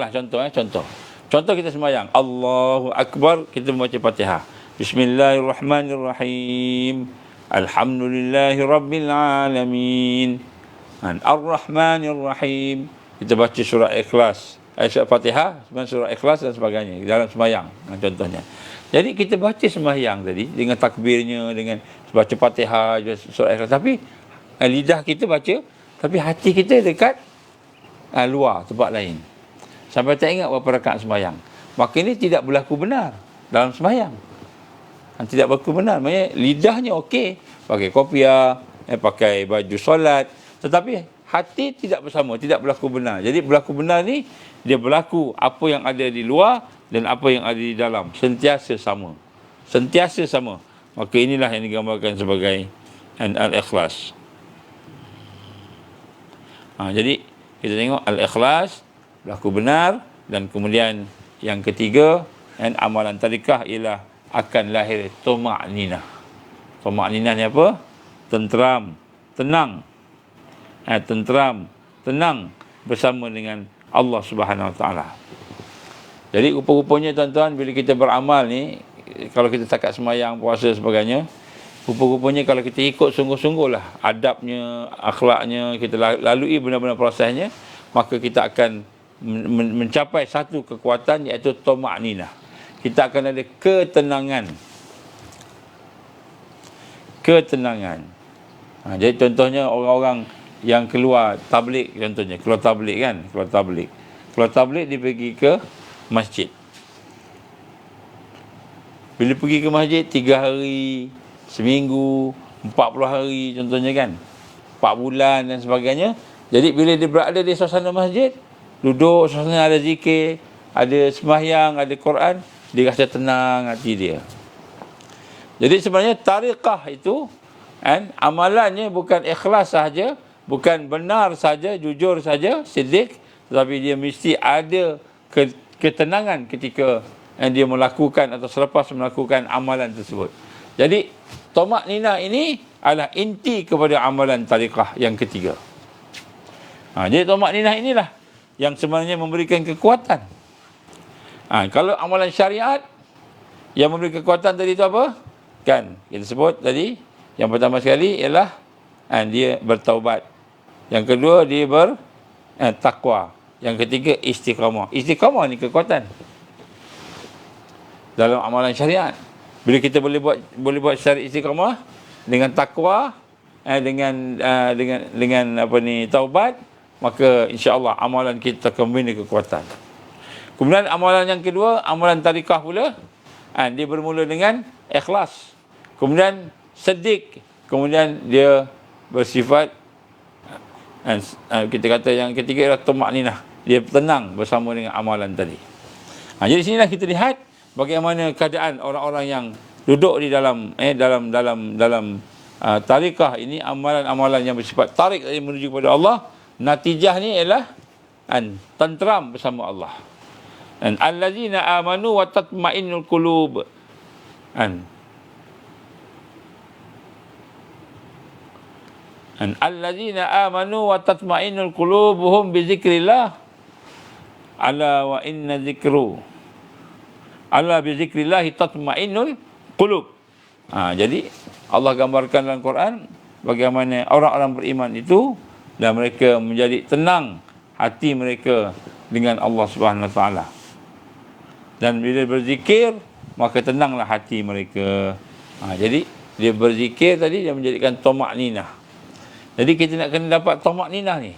Contoh kita sembahyang, Allahu Akbar, kita membaca Fatihah. Bismillahirrahmanirrahim. Alhamdulillahi Rabbil Alamin. Ar-Rahmanirrahim. Kita baca surah Ikhlas. Surah Fatihah, surah Ikhlas dan sebagainya dalam sembahyang, contohnya. Jadi kita baca sembahyang tadi dengan takbirnya, dengan baca Fatihah, surah Ikhlas. Tapi lidah kita baca, tapi hati kita dekat luar, tempat lain. Sampai tak ingat berapa rakaat sembahyang. Maka ini tidak berlaku benar dalam sembahyang. Tidak berlaku benar. Maksudnya lidahnya okey, pakai kopiah, pakai baju solat, tetapi hati tidak bersama, tidak berlaku benar. Jadi berlaku benar ni, dia berlaku apa yang ada di luar dan apa yang ada di dalam, sentiasa sama. Sentiasa sama. Maka inilah yang digambarkan sebagai al-ikhlas. Jadi kita tengok al-ikhlas, berlaku benar, dan kemudian yang ketiga, amalan tarikah ialah akan lahir tumakninah. Tumakninah ni apa? Tenteram, tenang. Tenteram, tenang bersama dengan Allah Subhanahu Wa Taala. Jadi rupa-rupanya, tuan-tuan, bila kita beramal ni, kalau kita takat sembahyang, puasa sebagainya, rupa-rupanya kalau kita ikut sungguh-sungguh lah adabnya, akhlaknya, kita lalui benar-benar prosesnya, maka kita akan mencapai satu kekuatan, iaitu tumakninah. Kita akan ada ketenangan. Ketenangan. Jadi contohnya orang-orang yang keluar tabligh, contohnya keluar tabligh kan, keluar tabligh dia pergi ke masjid. Bila pergi ke masjid 3 hari, seminggu, 40 hari contohnya kan, 4 bulan dan sebagainya. Jadi bila dia berada di suasana masjid, duduk suasana, ada zikir, ada sembahyang, ada Quran, dia rasa tenang hati dia. Jadi sebenarnya tarikah itu amalannya bukan ikhlas sahaja, bukan benar saja, jujur saja, siddiq, tetapi dia mesti ada ketenangan ketika dia melakukan atau selepas melakukan amalan tersebut. Jadi tumakninah ini adalah inti kepada amalan tarikah yang ketiga. Jadi tumakninah inilah yang sebenarnya memberikan kekuatan. Kalau amalan syariat yang memberi kekuatan tadi itu apa? Kan kita sebut tadi, yang pertama sekali ialah dia bertaubat. Yang kedua dia bertakwa. Yang ketiga istiqamah. Istiqamah ni kekuatan dalam amalan syariat. Bila kita boleh buat syariat istiqamah dengan takwa, dengan taubat, maka insya-Allah amalan kita akan memberi kekuatan. Kemudian amalan yang kedua, amalan tarikah pula, dia bermula dengan ikhlas. Kemudian siddiq. Kemudian dia bersifat, kita kata yang ketiga ialah tumakninah. Dia tenang bersama dengan amalan tadi. Jadi sinilah kita lihat bagaimana keadaan orang-orang yang duduk di dalam tarikah ini, amalan-amalan yang bersifat tarik menuju kepada Allah, natijah ni ialah tentram bersama Allah. Dan allazina amanu wa tatma'innul qulub. Allazina amanu wa tatma'innul qulubuhum bi zikrillah. Ala wa inna zikru. Ala bi zikrillah tatma'innul qulub. Jadi Allah gambarkan dalam Quran bagaimana orang-orang beriman itu dan mereka menjadi tenang hati mereka dengan Allah Subhanahu Wa Taala. Dan bila berzikir, maka tenanglah hati mereka. Jadi dia berzikir tadi, dia menjadikan tomak ninah. Jadi kita nak kena dapat tomak ninah ni.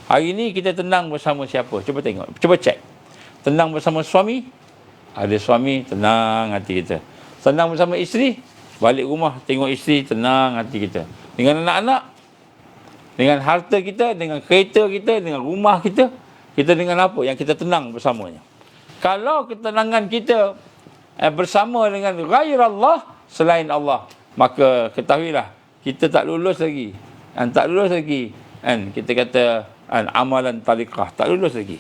Hari ni kita tenang bersama siapa? Cuba tengok, cuba cek. Tenang bersama suami, ada suami, tenang hati kita. Tenang bersama isteri, balik rumah tengok isteri, tenang hati kita. Dengan anak-anak, dengan harta kita, dengan kereta kita, dengan rumah kita, kita dengan apa yang kita tenang bersamanya. Kalau ketenangan kita bersama dengan ghair Allah, selain Allah, maka ketahuilah kita tak lulus lagi. Tak lulus lagi. Kita kata amalan tarikah, tak lulus lagi.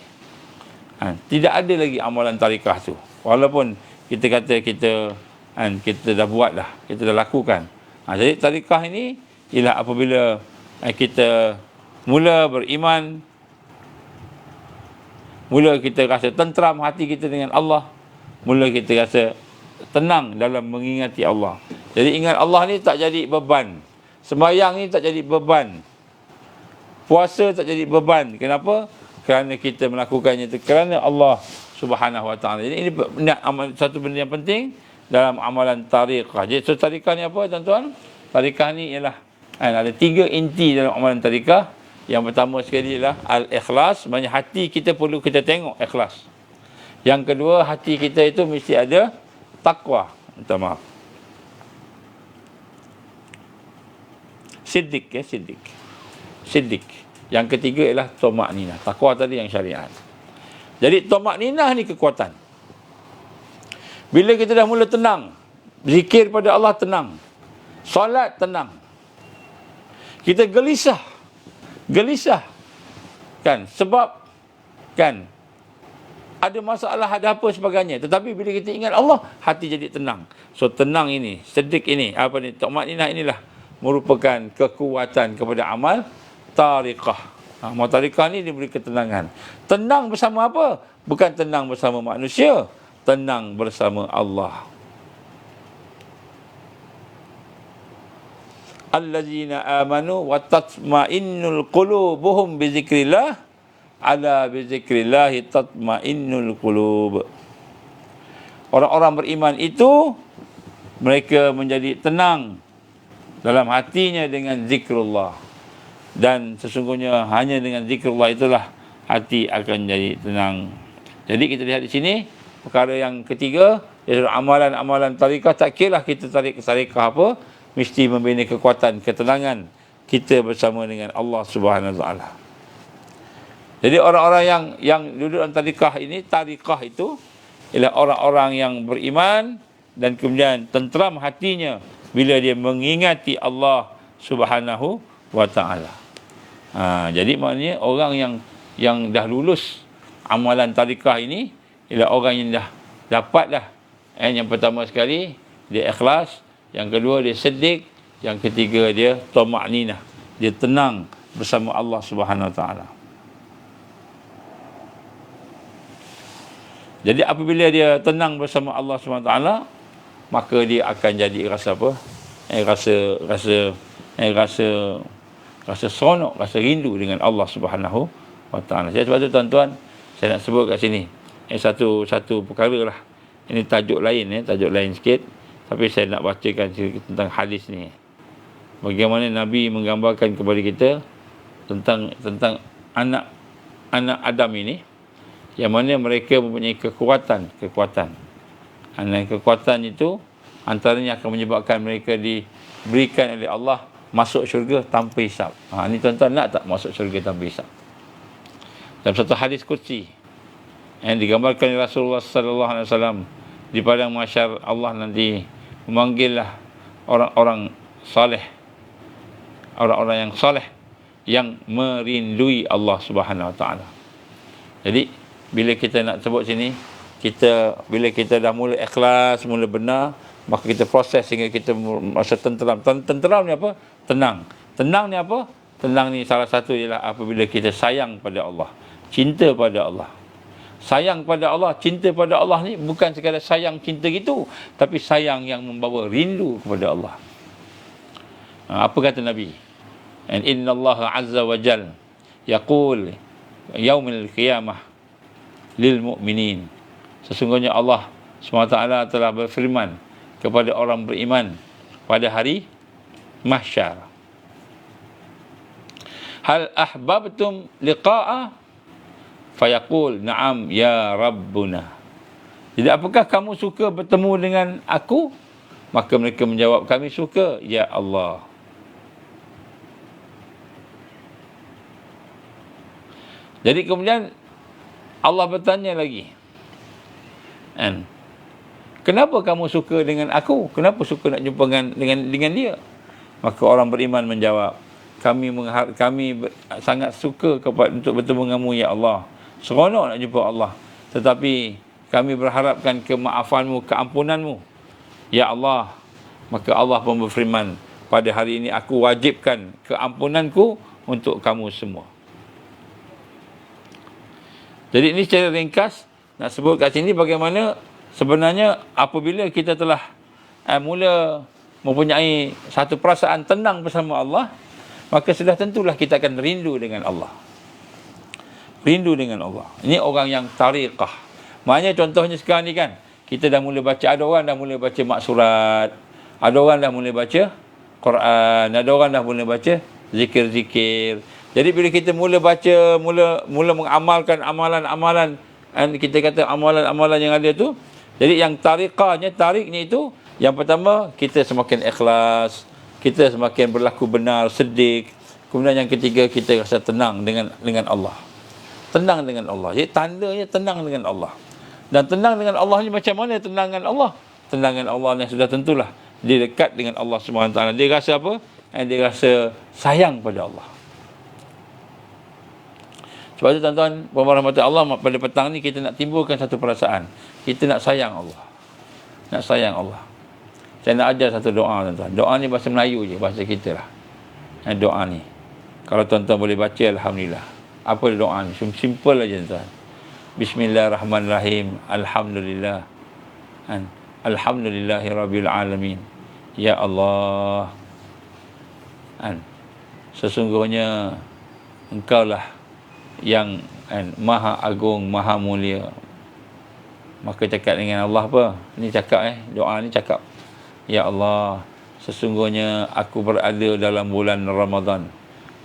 Tidak ada lagi amalan tarikah tu. Walaupun kita kata kita dah buat dah, kita dah lakukan. Jadi tarikah ini ialah apabila kita mula beriman, mula kita rasa tentram hati kita dengan Allah, mula kita rasa tenang dalam mengingati Allah. Jadi ingat Allah ni tak jadi beban. Sembahyang ni tak jadi beban. Puasa tak jadi beban. Kenapa? Kerana kita melakukannya itu kerana Allah Subhanahu Wa Taala. Jadi ini satu benda yang penting dalam amalan tarikah. Jadi tarikah ni apa tuan-tuan? Tarikah ni ialah ada 3 inti dalam amalan tarikah. Yang pertama sekali ialah al-ikhlas, maksudnya hati kita perlu kita tengok ikhlas. Yang kedua, hati kita itu mesti ada takwa. Minta maaf. Siddiq. Siddiq. Yang ketiga ialah tomak ninah. Takwa tadi yang syariat. Jadi tomak ninah ni kekuatan. Bila kita dah mula tenang, zikir pada Allah tenang, solat tenang, kita gelisah kan, sebab kan ada masalah, ada apa sebagainya, tetapi bila kita ingat Allah, hati jadi tenang. So tenang ini, sedik ini, tomak ninah inilah merupakan kekuatan kepada amal tarikah. Amal tarikah ni diberi ketenangan. Tenang bersama apa? Bukan tenang bersama manusia, tenang bersama Allah. Allazina amanu wa tatma'innul qulubuhum bi zikrillah, ala bi zikrillah tatma'innul qulub. Orang-orang beriman itu mereka menjadi tenang dalam hatinya dengan zikrullah, dan sesungguhnya hanya dengan zikrullah itulah hati akan jadi tenang. Jadi kita lihat di sini perkara yang ketiga, iaitu amalan-amalan tarikah. Tak kira kita tarikah apa, mesti membina kekuatan, ketenangan kita bersama dengan Allah Subhanahu Wa Taala. Jadi orang-orang yang duduk dalam tarikah itu ialah orang-orang yang beriman dan kemudian tentram hatinya bila dia mengingati Allah Subhanahu Wa Taala. Jadi maknanya orang yang dah lulus amalan tarikah ini ialah orang yang dah dapat dah. Yang pertama sekali dia ikhlas, yang kedua dia sedik, yang ketiga dia tomak ninah, dia tenang bersama Allah Subhanahu Wa Taala. Jadi apabila dia tenang bersama Allah Subhanahu Wa Taala, maka dia akan jadi rasa apa? Rasa seronok, rasa rindu dengan Allah Subhanahu Wa Taala. Sebab tu tuan-tuan, saya nak sebut kat sini satu perkara lah. Ini tajuk lain sikit, tapi saya nak bacakan cerita tentang hadis ni. Bagaimana Nabi menggambarkan kepada kita tentang anak Adam ini, yang mana mereka mempunyai kekuatan. Dan kekuatan itu antaranya akan menyebabkan mereka diberikan oleh Allah masuk syurga tanpa hisap. Ni tuan-tuan nak tak masuk syurga tanpa hisap? Dalam satu hadis qudsi yang digambarkan oleh Rasulullah sallallahu alaihi wasallam, di padang mahsyar Allah nanti memanggillah orang-orang saleh, orang-orang yang saleh yang merindui Allah Subhanahu Wa Taala. Jadi bila kita nak sebut sini, bila kita dah mula ikhlas, mula benar, maka kita proses sehingga kita rasa tenteram. Tenteram ni apa? Tenang. Tenang ni apa? Tenang ni salah satu ialah apabila kita sayang pada Allah, cinta pada Allah. Sayang pada Allah, cinta pada Allah ni bukan sekadar sayang cinta gitu, tapi sayang yang membawa rindu kepada Allah. Apa kata Nabi? And inna Allah azza wa jal yaqul yaumil qiyamah lil mu'minin. Sesungguhnya Allah SWT telah berfirman kepada orang beriman pada hari mahsyar. Hal ahbabtum liqa'a? Fayaqul na'am ya Rabbuna. Jadi apakah kamu suka bertemu dengan aku? Maka mereka menjawab, kami suka ya Allah. Jadi kemudian Allah bertanya lagi, kenapa kamu suka dengan aku? Kenapa suka nak jumpa dengan dia? Maka orang beriman menjawab, kami sangat suka untuk bertemu denganmu ya Allah. Seronok nak jumpa Allah. Tetapi kami berharapkan kemaafanmu, keampunanmu ya Allah. Maka Allah pun berfirman, pada hari ini aku wajibkan keampunanku untuk kamu semua. Jadi ini secara ringkas nak sebut kat sini bagaimana sebenarnya apabila kita telah mula mempunyai satu perasaan tenang bersama Allah, maka sudah tentulah kita akan rindu dengan Allah. Rindu dengan Allah. Ini orang yang tariqah. Maknanya contohnya sekarang ni kan, kita dah mula baca, ada orang dah mula baca maksurat, ada orang dah mula baca Quran, ada orang dah mula baca zikir-zikir. Jadi bila kita mula baca, mula mengamalkan amalan-amalan, kita kata amalan-amalan yang ada tu, jadi yang tariknya itu, yang pertama kita semakin ikhlas, kita semakin berlaku benar, sedik. Kemudian yang ketiga, kita rasa tenang dengan Allah. Tenang dengan Allah. Jadi tandanya tenang dengan Allah. Dan tenang dengan Allah ni macam mana tenang dengan Allah? Tenang dengan Allah ni sudah tentulah dia dekat dengan Allah SWT. Dia rasa apa? Dia rasa sayang pada Allah. Sebab itu tuan-tuan, rahmat Allah, pada petang ni kita nak timbulkan satu perasaan. Kita nak sayang Allah. Nak sayang Allah. Saya nak ajar satu doa tuan-tuan. Doa ni bahasa Melayu je, bahasa kita lah. Doa ni, kalau tuan-tuan boleh baca, alhamdulillah. Apa doa ni? Simple aja tuan. Bismillahirrahmanirrahim. Alhamdulillah. Alhamdulillahirabbil alamin. Ya Allah. Sesungguhnya Engkaulah yang maha agung, maha mulia. Maka cakap dengan Allah apa? Ni cakap doa ni cakap. Ya Allah, sesungguhnya aku berada dalam bulan Ramadan,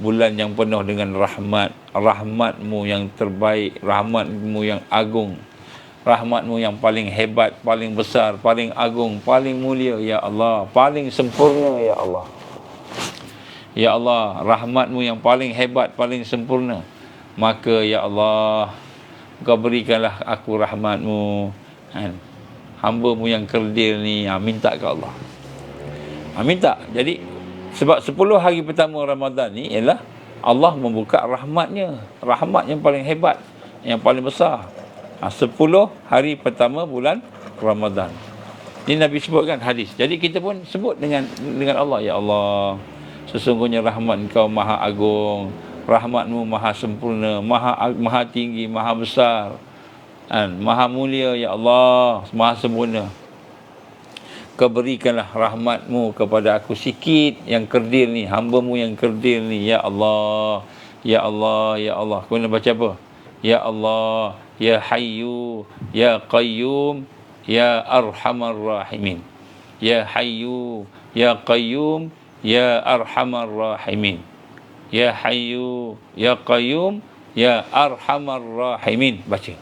bulan yang penuh dengan rahmat-Mu yang terbaik, rahmat-Mu yang agung, rahmat-Mu yang paling hebat, paling besar, paling agung, paling mulia ya Allah, paling sempurna ya Allah. Ya Allah, rahmat-Mu yang paling hebat, paling sempurna. Maka ya Allah, Engkau berikanlah aku rahmat-Mu. Hamba-Mu yang kerdil ni, minta ke Allah. Minta. Jadi sebab 10 hari pertama Ramadan ni ialah Allah membuka rahmat-Nya, rahmat yang paling hebat, yang paling besar. 10 hari pertama bulan Ramadan. Ini Nabi sebutkan hadis. Jadi kita pun sebut dengan Allah, ya Allah, sesungguhnya rahmat Engkau maha agung, rahmat-Mu maha sempurna, maha tinggi, maha besar, maha mulia ya Allah, maha sempurna. Kau berikanlah rahmat-Mu kepada aku sikit yang kerdil ni, hamba-Mu yang kerdil ni ya Allah, ya Allah, ya Allah. Kemudian baca apa? Ya Allah, ya Hayyu, ya Qayyum, ya Arhamar Rahimin. Ya Hayyu, ya Qayyum, ya Arhamar Rahimin. Ya Hayyu, ya Qayyum, ya Arhamar Rahimin. Baca.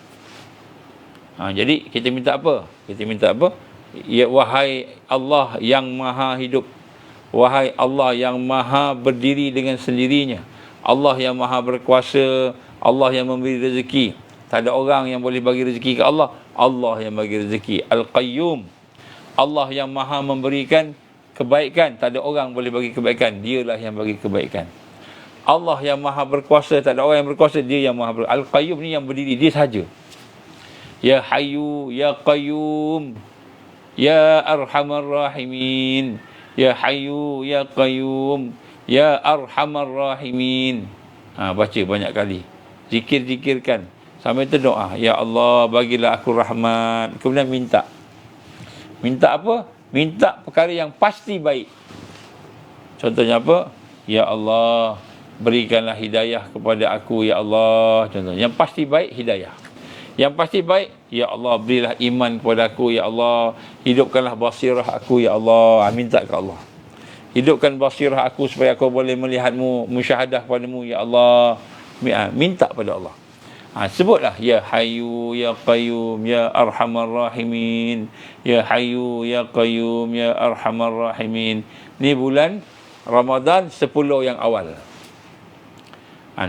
Jadi kita minta apa? Kita minta apa? Ya, wahai Allah yang maha hidup, wahai Allah yang maha berdiri dengan sendirinya, Allah yang maha berkuasa, Allah yang memberi rezeki. Tak ada orang yang boleh bagi rezeki ke Allah Allah yang bagi rezeki. Al-Qayyum, Allah yang maha memberikan kebaikan, tak ada orang boleh bagi kebaikan, dialah yang bagi kebaikan. Allah yang maha berkuasa, tak ada orang yang berkuasa, dia yang maha berkuasa. Al-Qayyum ni yang berdiri, dia sahaja. Ya Hayyu Ya Qayyum Ya Arhamar Rahimin, Ya Hayyu Ya Qayyum Ya Arhamar Rahimin. Baca banyak kali, zikir-zikirkan sampai terdoa, ya Allah bagilah aku rahmat. Kemudian minta apa? Minta perkara yang pasti baik. Contohnya apa? Ya Allah berikanlah hidayah kepada aku, ya Allah. Contohnya yang pasti baik, hidayah. Yang pasti baik, ya Allah berilah iman kepada aku, ya Allah. Hidupkanlah basirah aku, ya Allah. Minta ke Allah, hidupkan basirah aku supaya aku boleh melihatmu, musyahadah padamu, ya Allah. Minta pada Allah. Sebutlah, Ya Hayyu Ya Qayyum Ya Arhamar Rahimin, Ya Hayyu Ya Qayyum Ya Arhamar Rahimin. Ni bulan Ramadan 10 yang awal.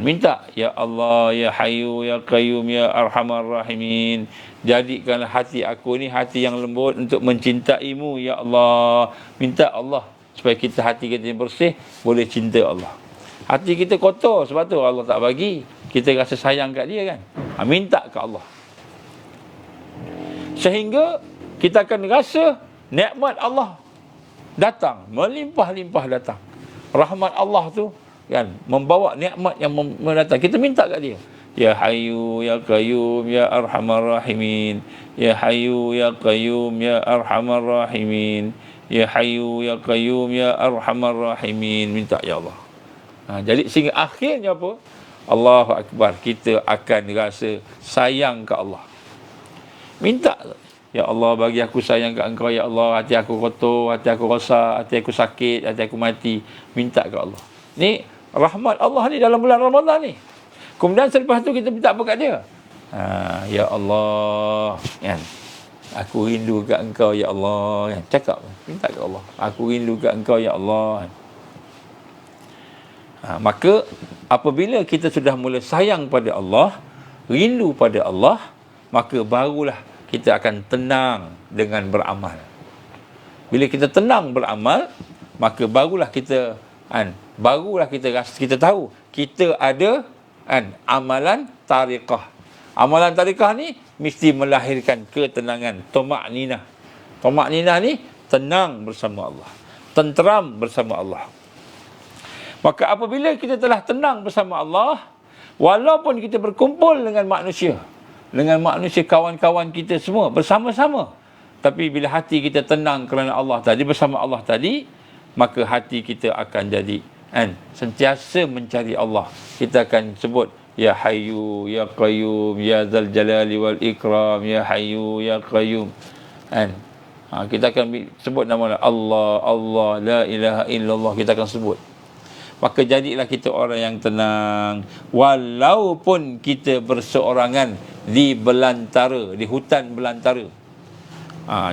Minta, Ya Allah Ya Hayyu Ya Qayyum Ya Arhamar Rahimin, jadikanlah hati aku ni hati yang lembut untuk mencintaimu, ya Allah. Minta Allah supaya kita, hati kita yang bersih, boleh cinta Allah. Hati kita kotor, sebab tu Allah tak bagi. Kita rasa sayang kat dia kan. Minta ke Allah, sehingga kita akan rasa nikmat Allah datang, melimpah-limpah datang. Rahmat Allah tu kan membawa nikmat yang mendatang. Kita minta kat dia. Ya Hayyu Ya Qayyum Ya Arhamar Rahimin, Ya Hayyu Ya Qayyum Ya Arhamar Rahimin, Ya Hayyu Ya Qayyum Ya Arhamar Rahimin. Minta, ya Allah. Jadi sehingga akhirnya apa? Allahu Akbar, kita akan rasa sayang ke Allah. Minta, ya Allah bagi aku sayang ke Engkau, ya Allah. Hati aku kotor, hati aku rosak, hati aku sakit, hati aku mati. Minta ke Allah. Ni rahmat Allah ni dalam bulan Ramadan ni. Kemudian selepas tu kita minta apa kat dia? Ya Allah, kan? Aku rindu kat Engkau, ya Allah. Kan? Cakap, minta ke Allah. Aku rindu kat Engkau, ya Allah. Kan? Maka apabila kita sudah mula sayang pada Allah, rindu pada Allah, maka barulah kita akan tenang dengan beramal. Bila kita tenang beramal, maka barulah kita kita tahu kita ada amalan tariqah. Amalan tariqah ni mesti melahirkan ketenangan, tamak-ninah. Tamak-ninah ni tenang bersama Allah, tenteram bersama Allah. Maka apabila kita telah tenang bersama Allah, walaupun kita berkumpul dengan manusia kawan-kawan kita semua bersama-sama, tapi bila hati kita tenang kerana Allah tadi, bersama Allah tadi, maka hati kita akan jadi sentiasa mencari Allah. Kita akan sebut, Ya Hayyu Ya Qayyum Ya Dzal Jalali wal Ikram, Ya Hayyu Ya Qayyum. Kita akan sebut nama Allah, Allah, la ilaha illallah, kita akan sebut. Maka jadilah kita orang yang tenang, walaupun kita berseorangan di belantara, di hutan belantara.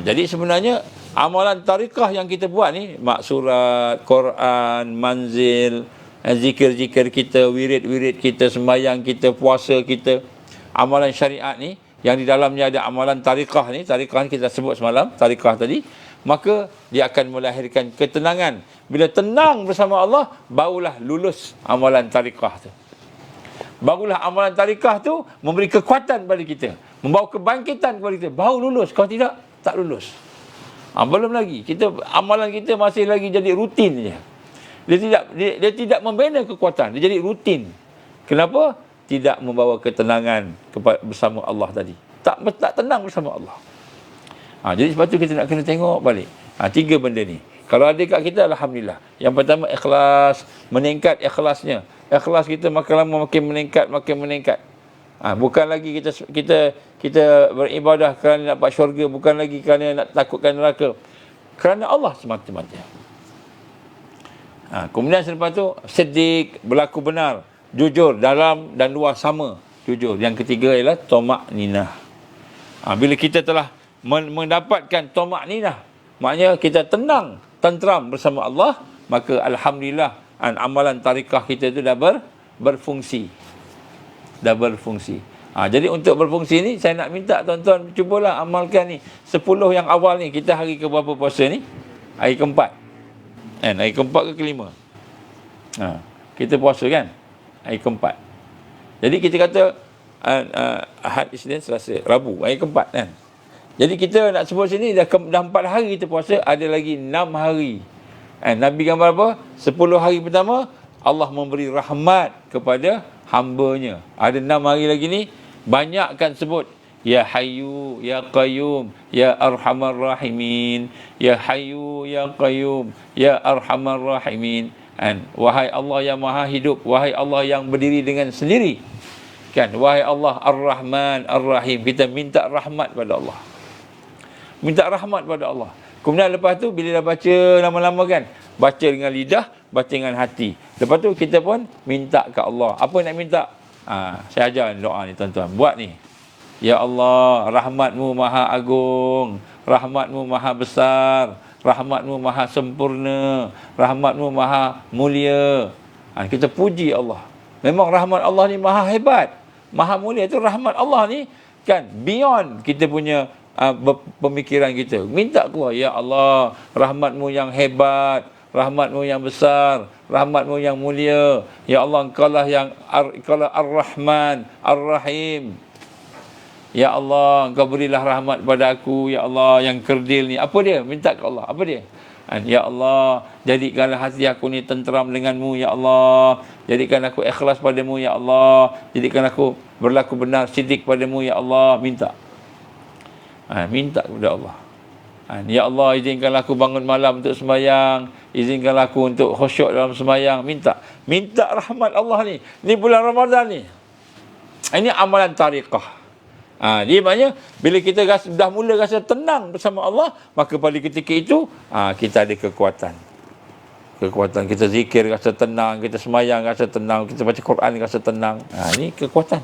Jadi sebenarnya amalan tariqah yang kita buat ni, maksurat, Quran, manzil, zikir-zikir kita, wirid-wirid kita, sembahyang kita, puasa kita, amalan syariat ni, yang di dalamnya ada amalan tariqah ni. Tariqah ni kita sebut semalam, tariqah tadi. Maka dia akan melahirkan ketenangan. Bila tenang bersama Allah, barulah lulus amalan tariqah tu. Barulah amalan tariqah tu memberi kekuatan pada kita, membawa kebangkitan kepada kita. Baru lulus. Kalau tidak, tak lulus. Belum lagi. Amalan kita masih lagi jadi rutin je. Dia tidak membina kekuatan, dia jadi rutin. Kenapa? Tidak membawa ketenangan bersama Allah tadi. Tak tenang bersama Allah. Jadi sebab tu kita nak kena tengok balik 3 benda ni. Kalau ada kat kita, alhamdulillah. Yang pertama, ikhlas, meningkat ikhlasnya. Ikhlas kita makin lama makin meningkat. Bukan lagi kita beribadah kerana nak dapat syurga, bukan lagi kerana nak takutkan neraka. Kerana Allah semata-mata. Kemudian selepas tu, siddiq, berlaku benar, jujur, dalam dan luar sama, jujur. Yang ketiga ialah tamak-ninah. Bila kita telah mendapatkan tamak-ninah, maknanya kita tenang, tenteram bersama Allah, maka alhamdulillah amalan tariqah kita itu dah berfungsi. Jadi untuk berfungsi ni, saya nak minta tuan-tuan cubalah amalkan ni. 10 yang awal ni, kita hari ke berapa puasa ni? Hari keempat. Hari keempat ke kelima? Kita puasa kan? Hari keempat. Jadi kita kata Ahad, Isnin, Selasa, Rabu, hari keempat kan? Jadi kita nak sebut sini dah 4 hari kita puasa, ada lagi 6 hari. Nabi gambar apa? 10 hari pertama Allah memberi rahmat kepada hamba-Nya. Ada 6 hari lagi ni, banyakkan sebut Ya Hayyu Ya Qayyum Ya Arhamar Rahimin, Ya Hayyu Ya Qayyum Ya Arhamar Rahimin. Wahai Allah yang Maha Hidup, wahai Allah yang berdiri dengan sendiri, kan, wahai Allah Ar-Rahman Ar-Rahim. Kita minta rahmat pada Allah, minta rahmat pada Allah. Kemudian lepas tu bila dah baca lama-lama kan, baca dengan lidah, baca dengan hati. Lepas tu kita pun minta ke Allah. Apa nak minta? Saya ajar doa ni tuan-tuan. Buat ni. Ya Allah, rahmat-Mu maha agung, rahmat-Mu maha besar, rahmat-Mu maha sempurna, rahmat-Mu maha mulia. Kita puji Allah. Memang rahmat Allah ni maha hebat, maha mulia. Itu rahmat Allah ni kan beyond kita punya pemikiran kita. Minta keluar, ya Allah, rahmat-Mu yang hebat, rahmat-Mu yang besar, rahmat-Mu yang mulia. Ya Allah, Engkaulah yang Engkaulah Ar-Rahman Ar-Rahim. Ya Allah, Engkau berilah rahmat pada aku, ya Allah, yang kerdil ni. Apa dia? Minta ke Allah. Apa dia? Ya Allah, jadikanlah hati aku ni tenteram dengan-Mu, ya Allah. Jadikan aku ikhlas pada-Mu, ya Allah. Jadikan aku berlaku benar, sidik pada-Mu, ya Allah. Minta. Minta kepada Allah. Ya Allah, izinkanlah aku bangun malam untuk sembahyang. Izinkanlah aku untuk khusyuk dalam sembahyang. Minta. Minta rahmat Allah ni. Ni bulan Ramadan ni. Ini amalan tariqah. Dia maknanya bila kita dah mula rasa tenang bersama Allah, maka pada ketika itu kita ada kekuatan. Kekuatan kita zikir rasa tenang, kita sembahyang rasa tenang, kita baca Quran rasa tenang. Ini kekuatan.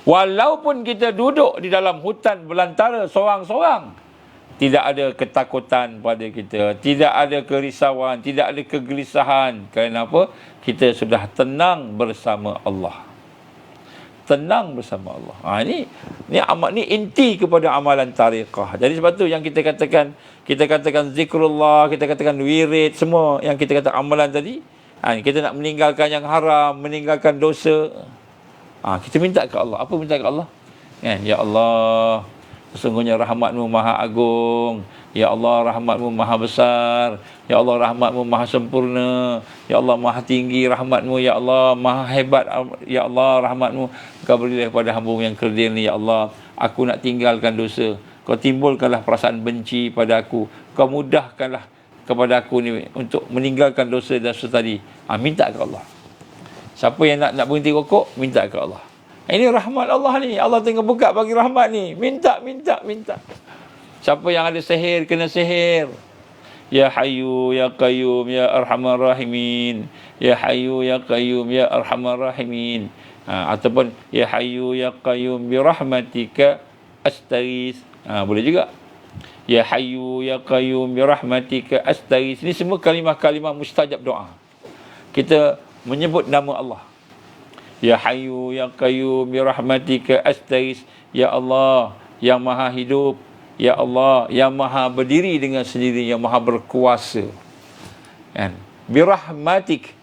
Walaupun kita duduk di dalam hutan belantara seorang-seorang, tidak ada ketakutan pada kita, tidak ada kerisauan, tidak ada kegelisahan. Kerana apa? Kita sudah tenang bersama Allah. Tenang bersama Allah. Ini inti kepada amalan tariqah. Jadi sebab tu yang kita katakan zikrullah, kita katakan wirid, semua yang kita kata amalan tadi, kita nak meninggalkan yang haram, meninggalkan dosa. Kita minta ke Allah. Apa minta ke Allah? Ya Allah, sesungguhnya rahmat-Mu maha agung. Ya Allah, rahmat-Mu maha besar. Ya Allah, rahmat-Mu maha sempurna. Ya Allah, maha tinggi rahmat-Mu. Ya Allah, maha hebat. Ya Allah, rahmat-Mu Kau berilah kepada hamba-Mu yang kerdil ni. Ya Allah, aku nak tinggalkan dosa. Kau timbulkanlah perasaan benci pada aku. Kau mudahkanlah kepada aku ni untuk meninggalkan dosa-dosa tadi. Minta ke Allah. Siapa yang nak berhenti rokok, minta ke Allah. Ini rahmat Allah ni. Allah tengah buka bagi rahmat ni. Minta. Siapa yang ada sihir, kena sihir. Ya Hayyu Ya Qayyum Ya Arhamar Rahimin. Ya Hayyu Ya Qayyum Ya Arhamar Rahimin. Ataupun Ya Hayyu Ya Qayyum Bi Rahmatika Astaghis. Boleh juga. Ya Hayyu Ya Qayyum Bi Rahmatika Astaghis. Ini semua kalimah-kalimah mustajab doa. Kita menyebut nama Allah. Ya Hayyu Ya Qayyum Bi Rahmatika Astaghis. Ya Allah yang maha hidup, ya Allah yang maha berdiri dengan sendiri, yang maha berkuasa. Bi rahmatik,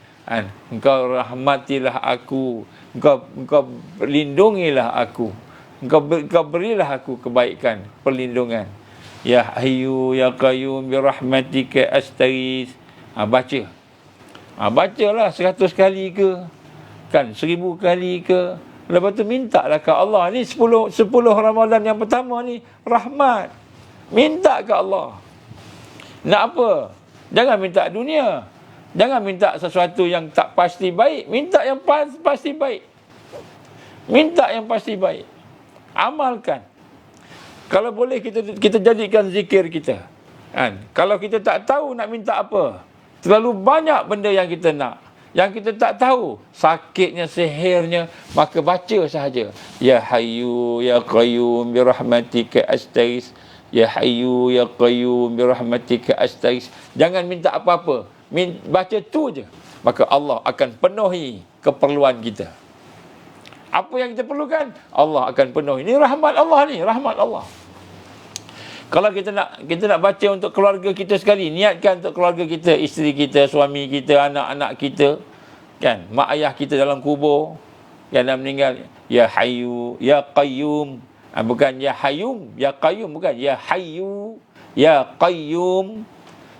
Engkau rahmatilah aku, Engkau lindungilah aku, Engkau berilah aku kebaikan, perlindungan. Ya Hayyu Ya Qayyum Bi Rahmatika Astaghis. Baca. Bacalah 100 kali ke, kan 1000 kali ke. Lepas tu mintalah ke Allah. Ni 10 Ramadan yang pertama ni rahmat. Minta ke Allah. Nak apa? Jangan minta dunia. Jangan minta sesuatu yang tak pasti baik. Minta yang pasti baik. Minta yang pasti baik. Amalkan. Kalau boleh kita jadikan zikir kita. Kalau kita tak tahu nak minta apa, terlalu banyak benda yang kita nak, yang kita tak tahu sakitnya, sihirnya, maka baca sahaja. Ya Hayyu Ya Qayyum Bi Rahmatika Astaghis. Ya Hayyu Ya Qayyum Bi Rahmatika Astaghis. Jangan minta apa-apa. Baca tu je. Maka Allah akan penuhi keperluan kita. Apa yang kita perlukan, Allah akan penuhi. Ini rahmat Allah ni, rahmat Allah. Kalau kita nak baca untuk keluarga kita sekali, niatkan untuk keluarga kita, isteri kita, suami kita, anak-anak kita, kan, mak ayah kita dalam kubur, yang dah meninggal. Ya Hayyu, Ya Qayyum. Bukan Ya Hayyum, Ya Qayyum, bukan. Ya Hayyu, Ya Qayyum,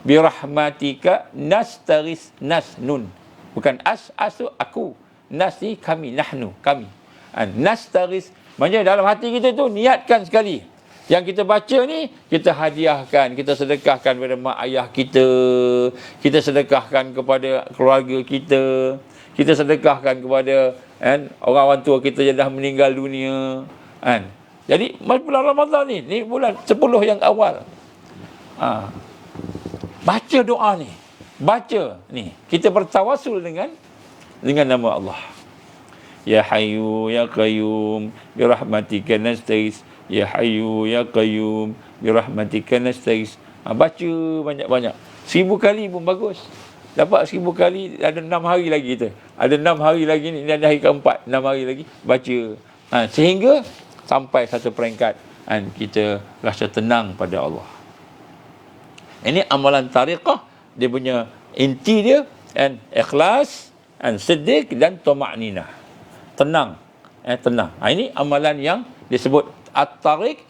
birahmatika nastaghis, nas nun. Bukan as tu aku. Nas ni kami, nahnu, kami. Nastaghis, maksudnya dalam hati kita tu niatkan sekali. Yang kita baca ni, kita hadiahkan, kita sedekahkan kepada mak ayah kita, kita sedekahkan kepada keluarga kita, kita sedekahkan kepada orang-orang tua kita yang dah meninggal dunia. Jadi bulan Ramadan ni bulan 10 yang awal. Baca doa ni. Baca ni. Kita bertawasul dengan nama Allah. Ya Hayyu Ya Qayyum birahmatika nastaghis. Ya Hayyu Ya Qayyum birahmatika nastaghis. Baca banyak-banyak. 1000 kali pun bagus. Dapat 1000 kali, ada 6 hari lagi kita. Ada 6 hari lagi ni ada hari keempat, 6 hari lagi baca. Sehingga sampai satu peringkat kita rasa tenang pada Allah. Ini amalan tariqah, dia punya inti dia ikhlas, siddiq dan tuma'ninah. Tenang. Tenang. Ini amalan yang disebut at-tariq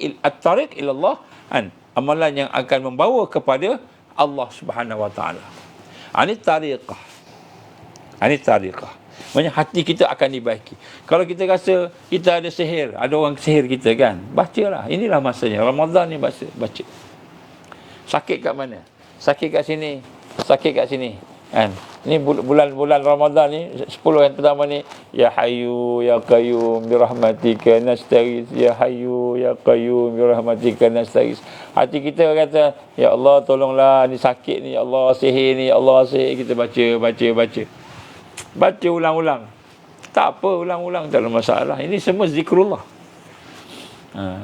ila Allah, amalan yang akan membawa kepada Allah Subhanahu wa taala. Ini tariqah. Ini tariqah. Maksudnya hati kita akan dibaiki. Kalau kita rasa kita ada sihir, ada orang sihir kita kan, bacalah. Inilah masanya. Ramadan ni baca. Sakit kat mana? Sakit kat sini. Sakit kat sini. Ni bulan Ramadan ni 10 yang pertama ni, Ya Hayyu Ya Qayyum birahmatika nastaghis. Ya Hayyu Ya Qayyum birahmatika nastaghis. Hati kita kata, Ya Allah tolonglah, ni sakit ni, Ya Allah sihir ni, Ya Allah sihir. Kita baca. Baca ulang-ulang. Tak apa, ulang-ulang tak ada masalah. Ini semua zikrullah.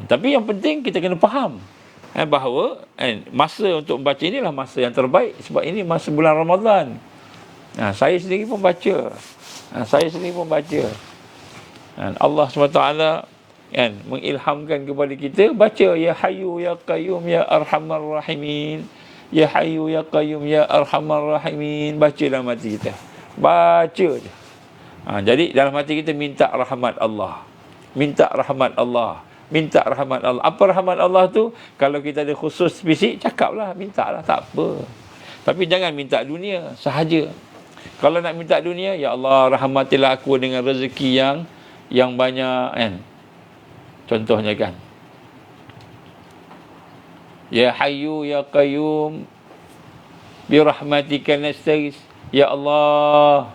Tapi yang penting kita kena faham bahawa masa untuk membaca inilah masa yang terbaik, sebab ini masa bulan Ramadan. Saya sendiri pun baca. Allah SWT mengilhamkan kepada kita baca Ya Hayyu Ya Qayyum Ya Arhamar Rahimin. Ya Hayyu Ya Qayyum Ya Arhamar Rahimin. Baca dalam hati kita. Baca je. Jadi dalam hati kita minta rahmat Allah. Minta rahmat Allah. Apa rahmat Allah tu? Kalau kita ada khusus spesifik, cakaplah, mintalah, tak apa. Tapi jangan minta dunia sahaja. Kalau nak minta dunia, Ya Allah rahmatilah aku dengan rezeki yang banyak kan. Contohnya kan, Ya Hayyu Ya Qayyum birahmatika nastaghis. Ya Allah,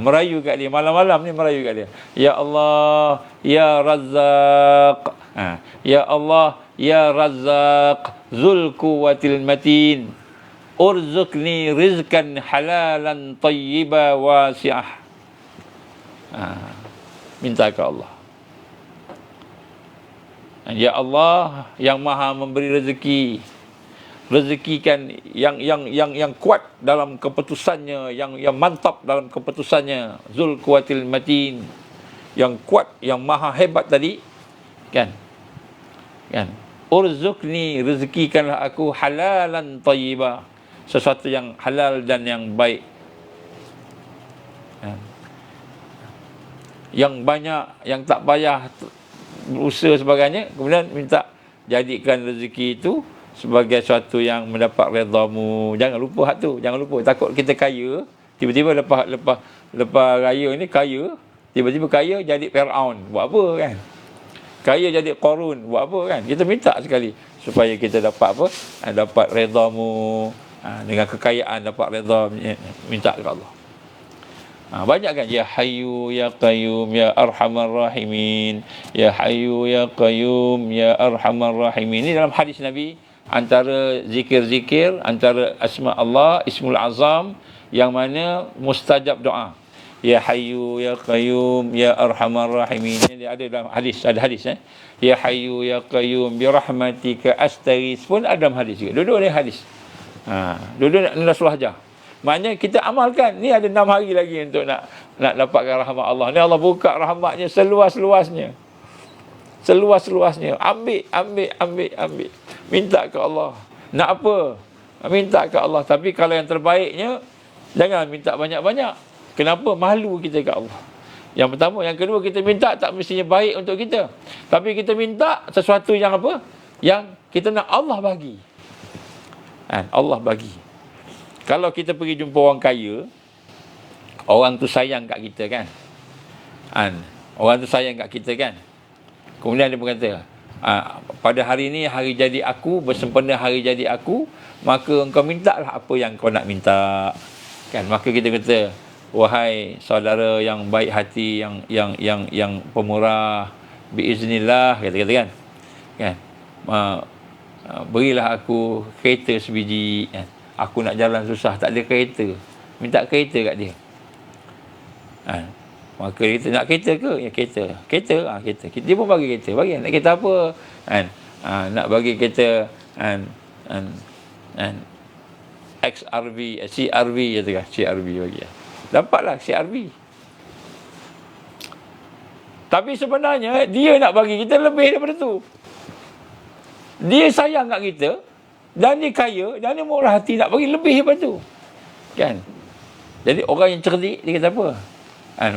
merayu kat dia, malam-malam ni merayu kat dia. Ya Allah Ya Razzaq. Ya Allah Ya Razzaq Zul Quwwatil Matin, urzuqni rizqan halalan tayyiba wasi'ah. Minta ke Allah. Ya Allah yang maha memberi rezeki, rezekikan yang kuat dalam keputusannya, yang mantap dalam keputusannya. Zul Quwwatil Matin, yang kuat, yang maha hebat tadi kan. Urzuqni, rezekikanlah aku halalan tayyiba, sesuatu yang halal dan yang baik, yang banyak, yang tak payah berusaha sebagainya. Kemudian minta jadikan rezeki itu sebagai sesuatu yang mendapat redamu. Jangan lupa hak tu, jangan lupa. Takut kita kaya, tiba-tiba lepas raya ni kaya, tiba-tiba kaya jadi Fir'aun, buat apa kan? Kaya jadi Qarun, buat apa kan? Kita minta sekali supaya kita dapat apa? Dapat redamu, dengan kekayaan dapat redha, minta ke Allah. Banyak kan? Ya Hayyu Ya Qayyum Ya Arhamar Rahimin. Ya Hayyu Ya Qayyum Ya Arhamar Rahimin. Ini dalam hadis Nabi, antara zikir-zikir, antara asma Allah, Ismul Azam, yang mana mustajab doa. Ya Hayyu Ya Qayyum Ya Arhamar Rahimin. Ini ada dalam hadis, ada hadis Ya Hayyu Ya Qayyum birahmatika astaghis pun ada dalam hadis juga. Dua-dua ni hadis. Dua-dua ni surah Hajjah. Maknanya kita amalkan. Ni ada 6 hari lagi untuk nak dapatkan rahmat Allah. Ni Allah buka rahmatnya seluas-luasnya. Seluas-luasnya. Ambil. Minta ke Allah. Nak apa? Minta ke Allah. Tapi kalau yang terbaiknya, jangan minta banyak-banyak. Kenapa? Malu kita ke Allah. Yang pertama. Yang kedua, kita minta tak mestinya baik untuk kita. Tapi kita minta sesuatu yang apa? Yang kita nak Allah bagi. Allah bagi. Kalau kita pergi jumpa orang kaya, orang tu sayang kat kita kan? Orang tu sayang kat kita kan? Kemudian dia berkata, pada hari ini, hari jadi aku, bersempena hari jadi aku, maka engkau mintalah apa yang kau nak minta. Kan? Maka kita kata, wahai saudara yang baik hati, yang pemurah, biiznillah, kata-kata kan? Berilah aku kereta sebiji. Aku nak jalan susah, tak ada kereta. Minta kereta kat dia. Maka dia kata, nak kereta ke? Ya, kereta. Kereta. Dia pun bagi kereta. Bagi nak kereta apa? Nak bagi kereta XRV, CRV kata kan? CRV bagi. Dapatlah CRV. Tapi sebenarnya dia nak bagi kita lebih daripada tu. Dia sayang kat kita, dan dia kaya, dan dia murah hati, nak bagi lebih daripada tu. Kan? Jadi orang yang cerdik, dia kata apa?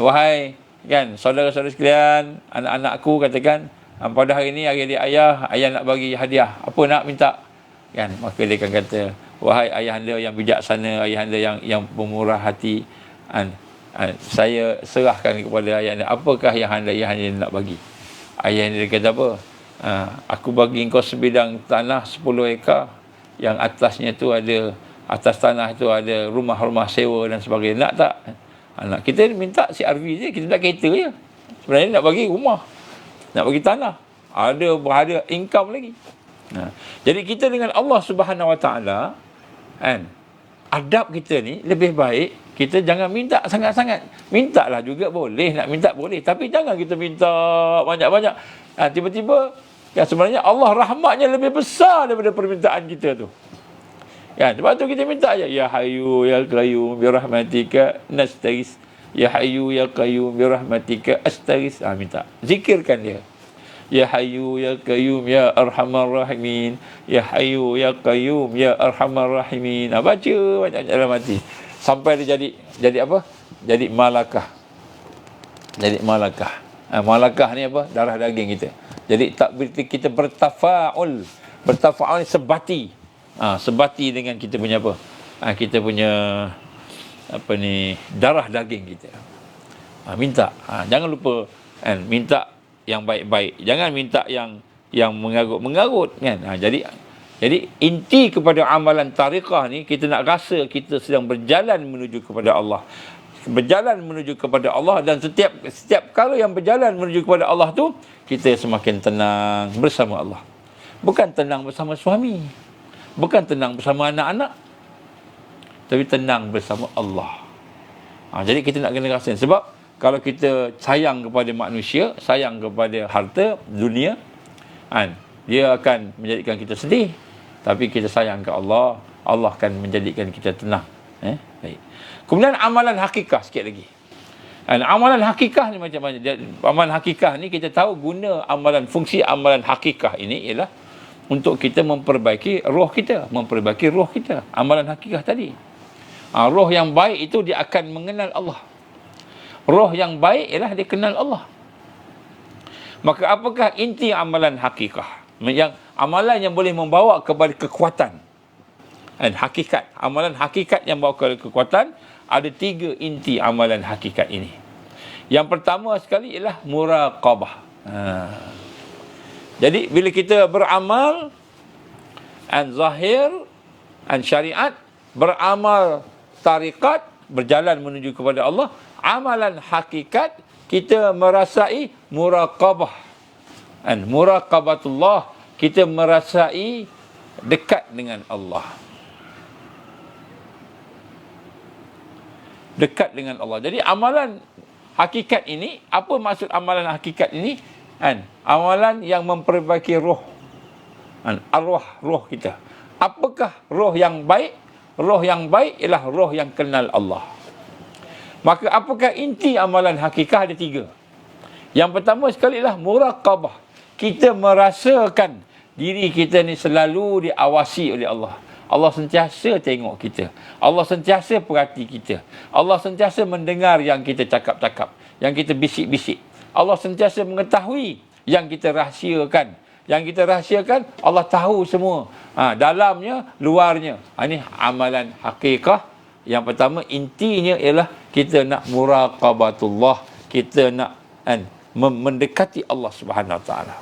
Wahai kan, saudara-saudara sekalian, anak-anakku, katakan, pada hari ini, hari adik ayah nak bagi hadiah. Apa nak minta? Kan? Maka dia akan kata, wahai ayahanda yang bijaksana, ayahanda yang pemurah hati, saya serahkan kepada ayahanda. Apakah yang ayahanda nak bagi? Ayahanda kata apa? Aku bagi engkau sebidang tanah 10 ekar, yang atasnya tu ada, atas tanah itu ada rumah-rumah sewa dan sebagainya. Nak tak? Nak kita minta CRV je, kita minta kereta je. Sebenarnya nak bagi rumah, nak bagi tanah, ada income lagi. Jadi kita dengan Allah Subhanahu Wa Taala, adab kita ni lebih baik kita jangan minta sangat-sangat. Mintalah juga boleh, nak minta boleh, tapi jangan kita minta banyak-banyak. Tiba-tiba ya, sebenarnya Allah rahmatnya lebih besar daripada permintaan kita tu. Ya, sebab tu kita minta aja, ya hayyu ya qayyum bi rahmatika nastaghis, ya hayyu ya qayyum bi rahmatika astaghis. Minta, zikirkan dia, ya hayyu ya qayyum ya arhamar rahimin, ya hayyu ya qayyum ya arhamar rahimin. Baca banyak dalam hati sampai dia jadi apa? Jadi malakah. Malakah ni apa? Darah daging kita. Jadi tak kita bertafa'ul ni sebati. Sebati dengan kita punya apa? Kita punya apa ni, darah daging kita. Minta. Jangan lupa minta yang baik-baik. Jangan minta yang mengarut-mengarut kan. Jadi inti kepada amalan tariqah ni, kita nak rasa kita sedang berjalan menuju kepada Allah. Berjalan menuju kepada Allah, dan setiap kali yang berjalan menuju kepada Allah tu, kita semakin tenang bersama Allah. Bukan tenang bersama suami, bukan tenang bersama anak-anak, tapi tenang bersama Allah. Jadi kita nak kena rasa, sebab kalau kita sayang kepada manusia, sayang kepada harta dunia, dia akan menjadikan kita sedih. Tapi kita sayang ke Allah, Allah akan menjadikan kita tenang. Baik. Kemudian amalan hakikah sikit lagi. Amalan hakikah ni macam mana? Amalan hakikah ni kita tahu guna fungsi amalan hakikah ini ialah untuk kita memperbaiki roh kita, Amalan hakikah tadi. Roh yang baik itu dia akan mengenal Allah. Roh yang baik ialah dia kenal Allah. Maka apakah inti amalan hakikah? Yang amalan yang boleh membawa kepada kekuatan. Hakikat. Amalan hakikat yang membawa kepada kekuatan, ada 3 inti amalan hakikat ini. Yang pertama sekali ialah muraqabah. Jadi bila kita beramal zahir, syariat, beramal tariqat, berjalan menuju kepada Allah, amalan hakikat, kita merasai muraqabah. Muraqabatullah, kita merasai dekat dengan Allah. Dekat dengan Allah. Jadi amalan hakikat ini, apa maksud amalan hakikat ini? Amalan yang memperbaiki roh. Arwah, roh kita. Apakah roh yang baik? roh yang baik ialah roh yang kenal Allah. Maka apakah inti amalan hakikah? Ada 3. Yang pertama sekali ialah muraqabah. Kita merasakan diri kita ni selalu diawasi oleh Allah. Allah sentiasa tengok kita. Allah sentiasa perhati kita. Allah sentiasa mendengar yang kita cakap-cakap, yang kita bisik-bisik. Allah sentiasa mengetahui yang kita rahsiakan. Yang kita rahsiakan, Allah tahu semua. Dalamnya, luarnya. Ini amalan hakikah. Yang pertama, intinya ialah kita nak muraqabatullah. Kita nak mendekati Allah Subhanahu Wa Taala.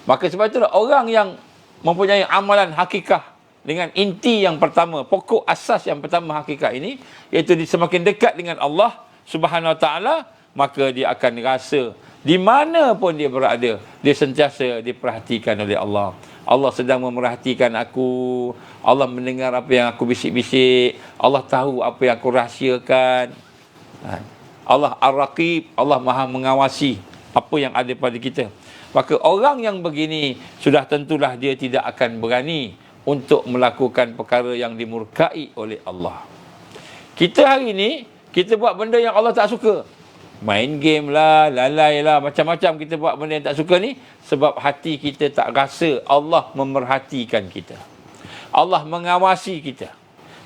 Maka sebab itulah orang yang mempunyai amalan hakikah dengan inti yang pertama, pokok asas yang pertama hakikah ini, iaitu dia semakin dekat dengan Allah Subhanahu Wa Taala, maka dia akan rasa di mana pun dia berada, dia sentiasa diperhatikan oleh Allah. Allah sedang memerhatikan aku. Allah mendengar apa yang aku bisik-bisik. Allah tahu apa yang aku rahsiakan. Allah Ar-Raqib, Allah Maha mengawasi apa yang ada pada kita. Maka orang yang begini, sudah tentulah dia tidak akan berani untuk melakukan perkara yang dimurkai oleh Allah. Kita hari ini, kita buat benda yang Allah tak suka. Main game lah, lalai lah, macam-macam kita buat benda yang tak suka ni, sebab hati kita tak rasa Allah memerhatikan kita. Allah mengawasi kita.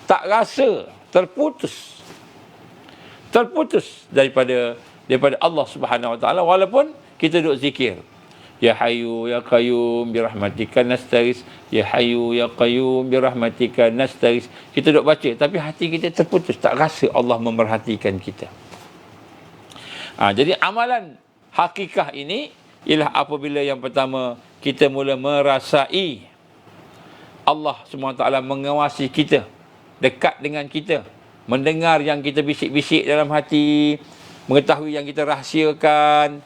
Tak rasa, terputus daripada Allah Subhanahu Wa Taala, walaupun kita duduk zikir. Ya Hayyu Ya Qayyum birahmatika nastaghis. Ya Hayyu Ya Qayyum birahmatika nastaghis. Kita duduk baca, tapi hati kita terputus, tak rasa Allah memerhatikan kita. Jadi amalan hakikah ini ialah apabila yang pertama kita mula merasai Allah SWT mengawasi kita, dekat dengan kita, mendengar yang kita bisik-bisik dalam hati, mengetahui yang kita rahsiakan,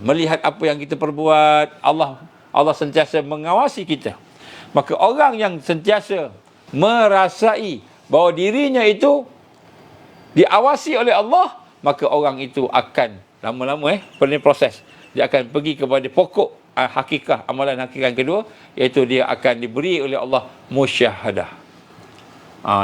melihat apa yang kita perbuat. Allah sentiasa mengawasi kita. Maka orang yang sentiasa merasai bahawa dirinya itu diawasi oleh Allah, maka orang itu akan lama-lama pada proses dia akan pergi kepada pokok hakikah, amalan hakikah yang kedua, iaitu dia akan diberi oleh Allah musyahadah.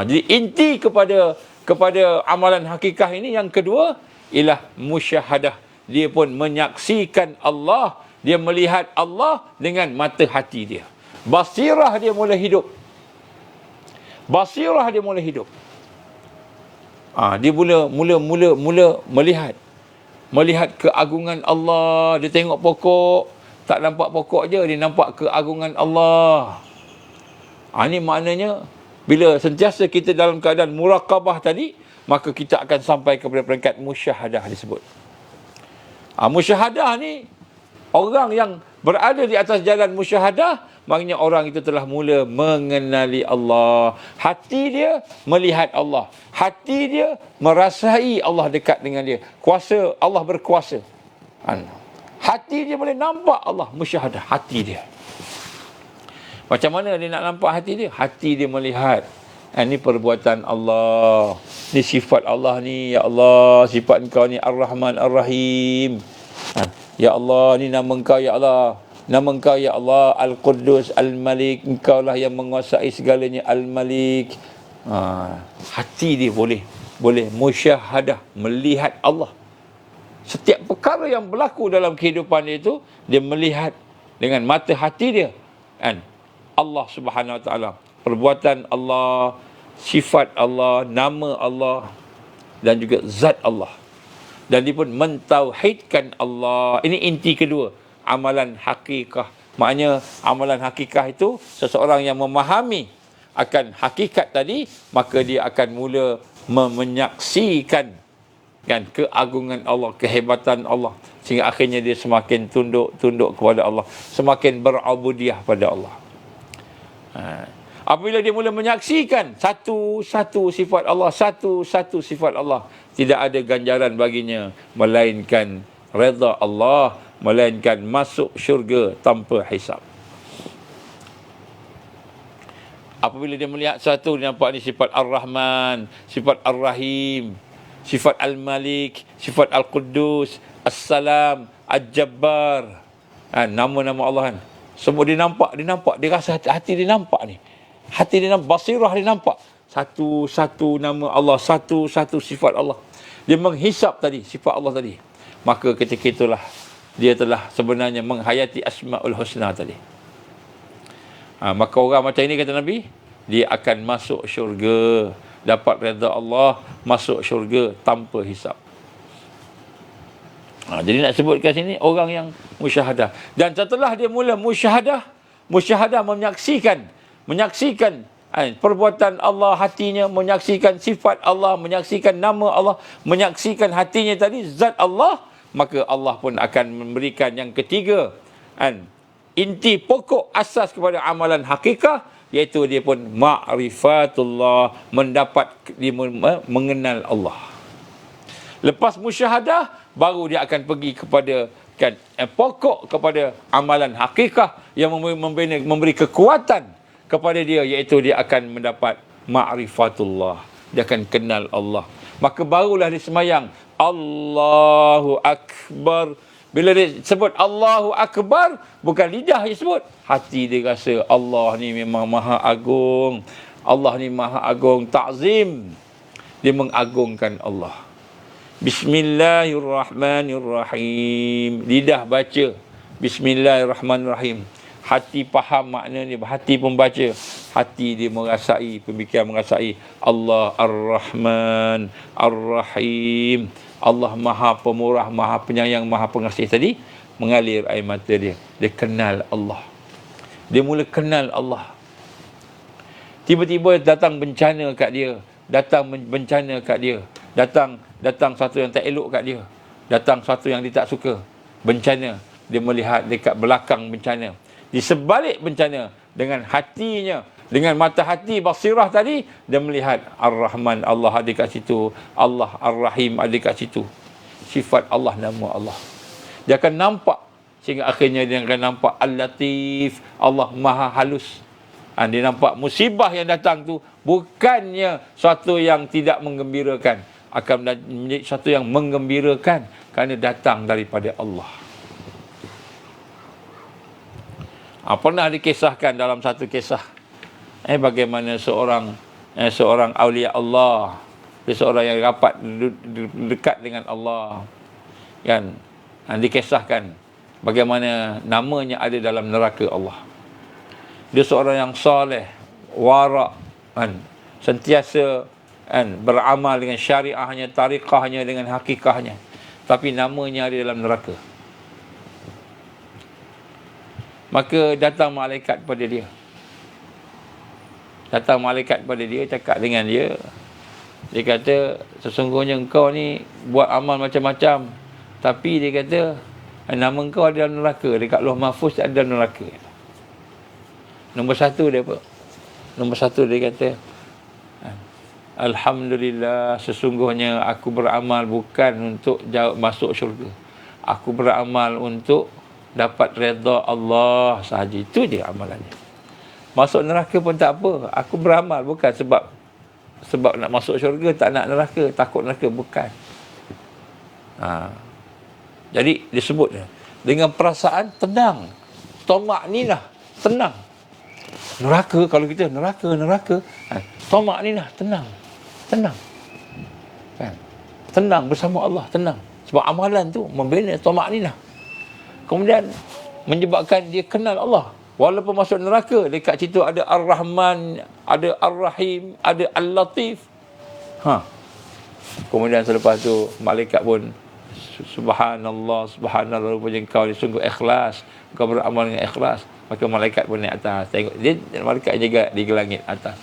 Jadi inti kepada amalan hakikah ini yang kedua ialah musyahadah. Dia pun menyaksikan Allah, dia melihat Allah dengan mata hati dia. Basirah dia mula hidup. Dia mula melihat keagungan Allah. Dia tengok pokok, tak nampak pokok je, dia nampak keagungan Allah. Ini maknanya bila sentiasa kita dalam keadaan muraqabah tadi, maka kita akan sampai kepada peringkat musyahadah disebut. Musyahadah ni, orang yang berada di atas jalan musyahadah, maknanya orang itu telah mula mengenali Allah. Hati dia melihat Allah. Hati dia merasai Allah dekat dengan dia. Kuasa Allah berkuasa. Hati dia boleh nampak Allah, musyahadah hati dia. Macam mana dia nak nampak hati dia? Hati dia melihat, ini perbuatan Allah, ni sifat Allah ni, ya Allah, sifat Engkau ni Ar-Rahman Ar-Rahim. Ya Allah, ni nama Engkau, ya Allah. Nama Engkau, ya Allah, Al-Quddus, Al-Malik. Engkau lah yang menguasai segalanya, Al-Malik. Hati dia boleh musyahadah, melihat Allah. Setiap perkara yang berlaku dalam kehidupan dia itu, dia melihat dengan mata hati dia. Allah Subhanahu Wa Taala, perbuatan Allah, sifat Allah, nama Allah, dan juga zat Allah. Dan dia pun mentauhidkan Allah. Ini inti kedua, amalan hakikah. Maknanya amalan hakikah itu seseorang yang memahami akan hakikat tadi, maka dia akan mula menyaksikan keagungan Allah, kehebatan Allah, sehingga akhirnya dia semakin tunduk kepada Allah, semakin berabudiah pada Allah. Apabila dia mula menyaksikan satu sifat Allah, satu sifat Allah, tidak ada ganjaran baginya melainkan redha Allah, melainkan masuk syurga tanpa hisab. Apabila dia melihat satu, dia nampak ni sifat Ar-Rahman, sifat Ar-Rahim, sifat Al-Malik, sifat Al-Quddus, As-Salam, Al-Jabbar. Nama-nama Allah kan. Semua dia nampak, dia rasa hati dia nampak ni. Hati dia nampak, basirah dia nampak. Satu-satu nama Allah, satu-satu sifat Allah. Dia menghisap tadi, sifat Allah tadi. Maka ketika itulah, dia telah sebenarnya menghayati Asma'ul Husna tadi. Maka orang macam ini, kata Nabi, dia akan masuk syurga, dapat redha Allah, masuk syurga tanpa hisap. Jadi nak sebutkan sini, orang yang musyahadah. Dan setelah dia mula musyahadah menyaksikan perbuatan Allah, hatinya menyaksikan sifat Allah, menyaksikan nama Allah, menyaksikan hatinya tadi zat Allah, maka Allah pun akan memberikan yang ketiga, inti pokok asas kepada amalan hakikah, iaitu dia pun ma'rifatullah, mendapat mengenal Allah. Lepas musyahadah, baru dia akan pergi kepada pokok kepada amalan hakikah yang memberi kekuatan kepada dia, iaitu dia akan mendapat ma'rifatullah. Dia akan kenal Allah. Maka barulah dia semayang Allahu Akbar. Bila dia sebut Allahu Akbar, bukan lidah dia sebut, hati dia rasa Allah ni memang maha agung. Allah ni maha agung, ta'zim. Dia mengagungkan Allah. Bismillahirrahmanirrahim. Lidah baca Bismillahirrahmanirrahim. Hati faham makna ni, hati pun baca. Hati dia merasai, pemikiran merasai Allah Ar-Rahman Ar-Rahim. Allah Maha Pemurah, Maha Penyayang, Maha Pengasih tadi, mengalir air mata dia. Dia kenal Allah. Dia mula kenal Allah. Tiba-tiba datang bencana kat dia. Datang satu yang tak elok kat dia. Datang satu yang dia tak suka. Bencana. Dia melihat dekat belakang bencana. Di sebalik bencana, dengan hatinya, dengan mata hati basirah tadi, dia melihat Ar-Rahman, Allah ada kat situ, Allah Ar-Rahim ada kat situ. Sifat Allah, nama Allah. Dia akan nampak, sehingga akhirnya dia akan nampak Al-Latif, Allah Maha Halus. Dia nampak musibah yang datang tu bukannya suatu yang tidak menggembirakan, akan menjadi suatu yang menggembirakan kerana datang daripada Allah. Pernah dikisahkan dalam satu kisah, bagaimana seorang awliya Allah, seorang yang rapat dekat dengan Allah, kan, dikisahkan bagaimana namanya ada dalam neraka Allah. Dia seorang yang soleh, wara', sentiasa beramal dengan syariahnya, tariqahnya, dengan hakikahnya, tapi namanya ada dalam neraka. Maka datang malaikat pada dia. Cakap dengan dia. Dia kata, sesungguhnya engkau ni buat amal macam-macam, tapi dia kata, nama engkau ada dalam neraka. Dekat Lauh Mahfuz ada dalam neraka. Nombor satu dia kata, Alhamdulillah, sesungguhnya aku beramal bukan untuk masuk syurga. Aku beramal untuk dapat redha Allah sahaja. Itu je amalannya. Masuk neraka pun tak apa. Aku beramal bukan sebab nak masuk syurga, tak nak neraka, takut neraka, bukan. Jadi disebut dengan perasaan tenang, tamak-ninah, tenang. Neraka, kalau kita neraka, tamak-ninah, tenang. Kan? Tenang bersama Allah, tenang. Sebab amalan tu membina tamak-ninah. Kemudian menyebabkan dia kenal Allah. Walaupun masuk neraka, dekat situ ada Ar-Rahman, ada Ar-Rahim, ada Al-Latif. Kemudian selepas tu malaikat pun, Subhanallah, rupanya kau ni sungguh ikhlas, kau beramal dengan ikhlas. Maka malaikat pun naik atas. Tengok dia, malaikat jaga di langit atas.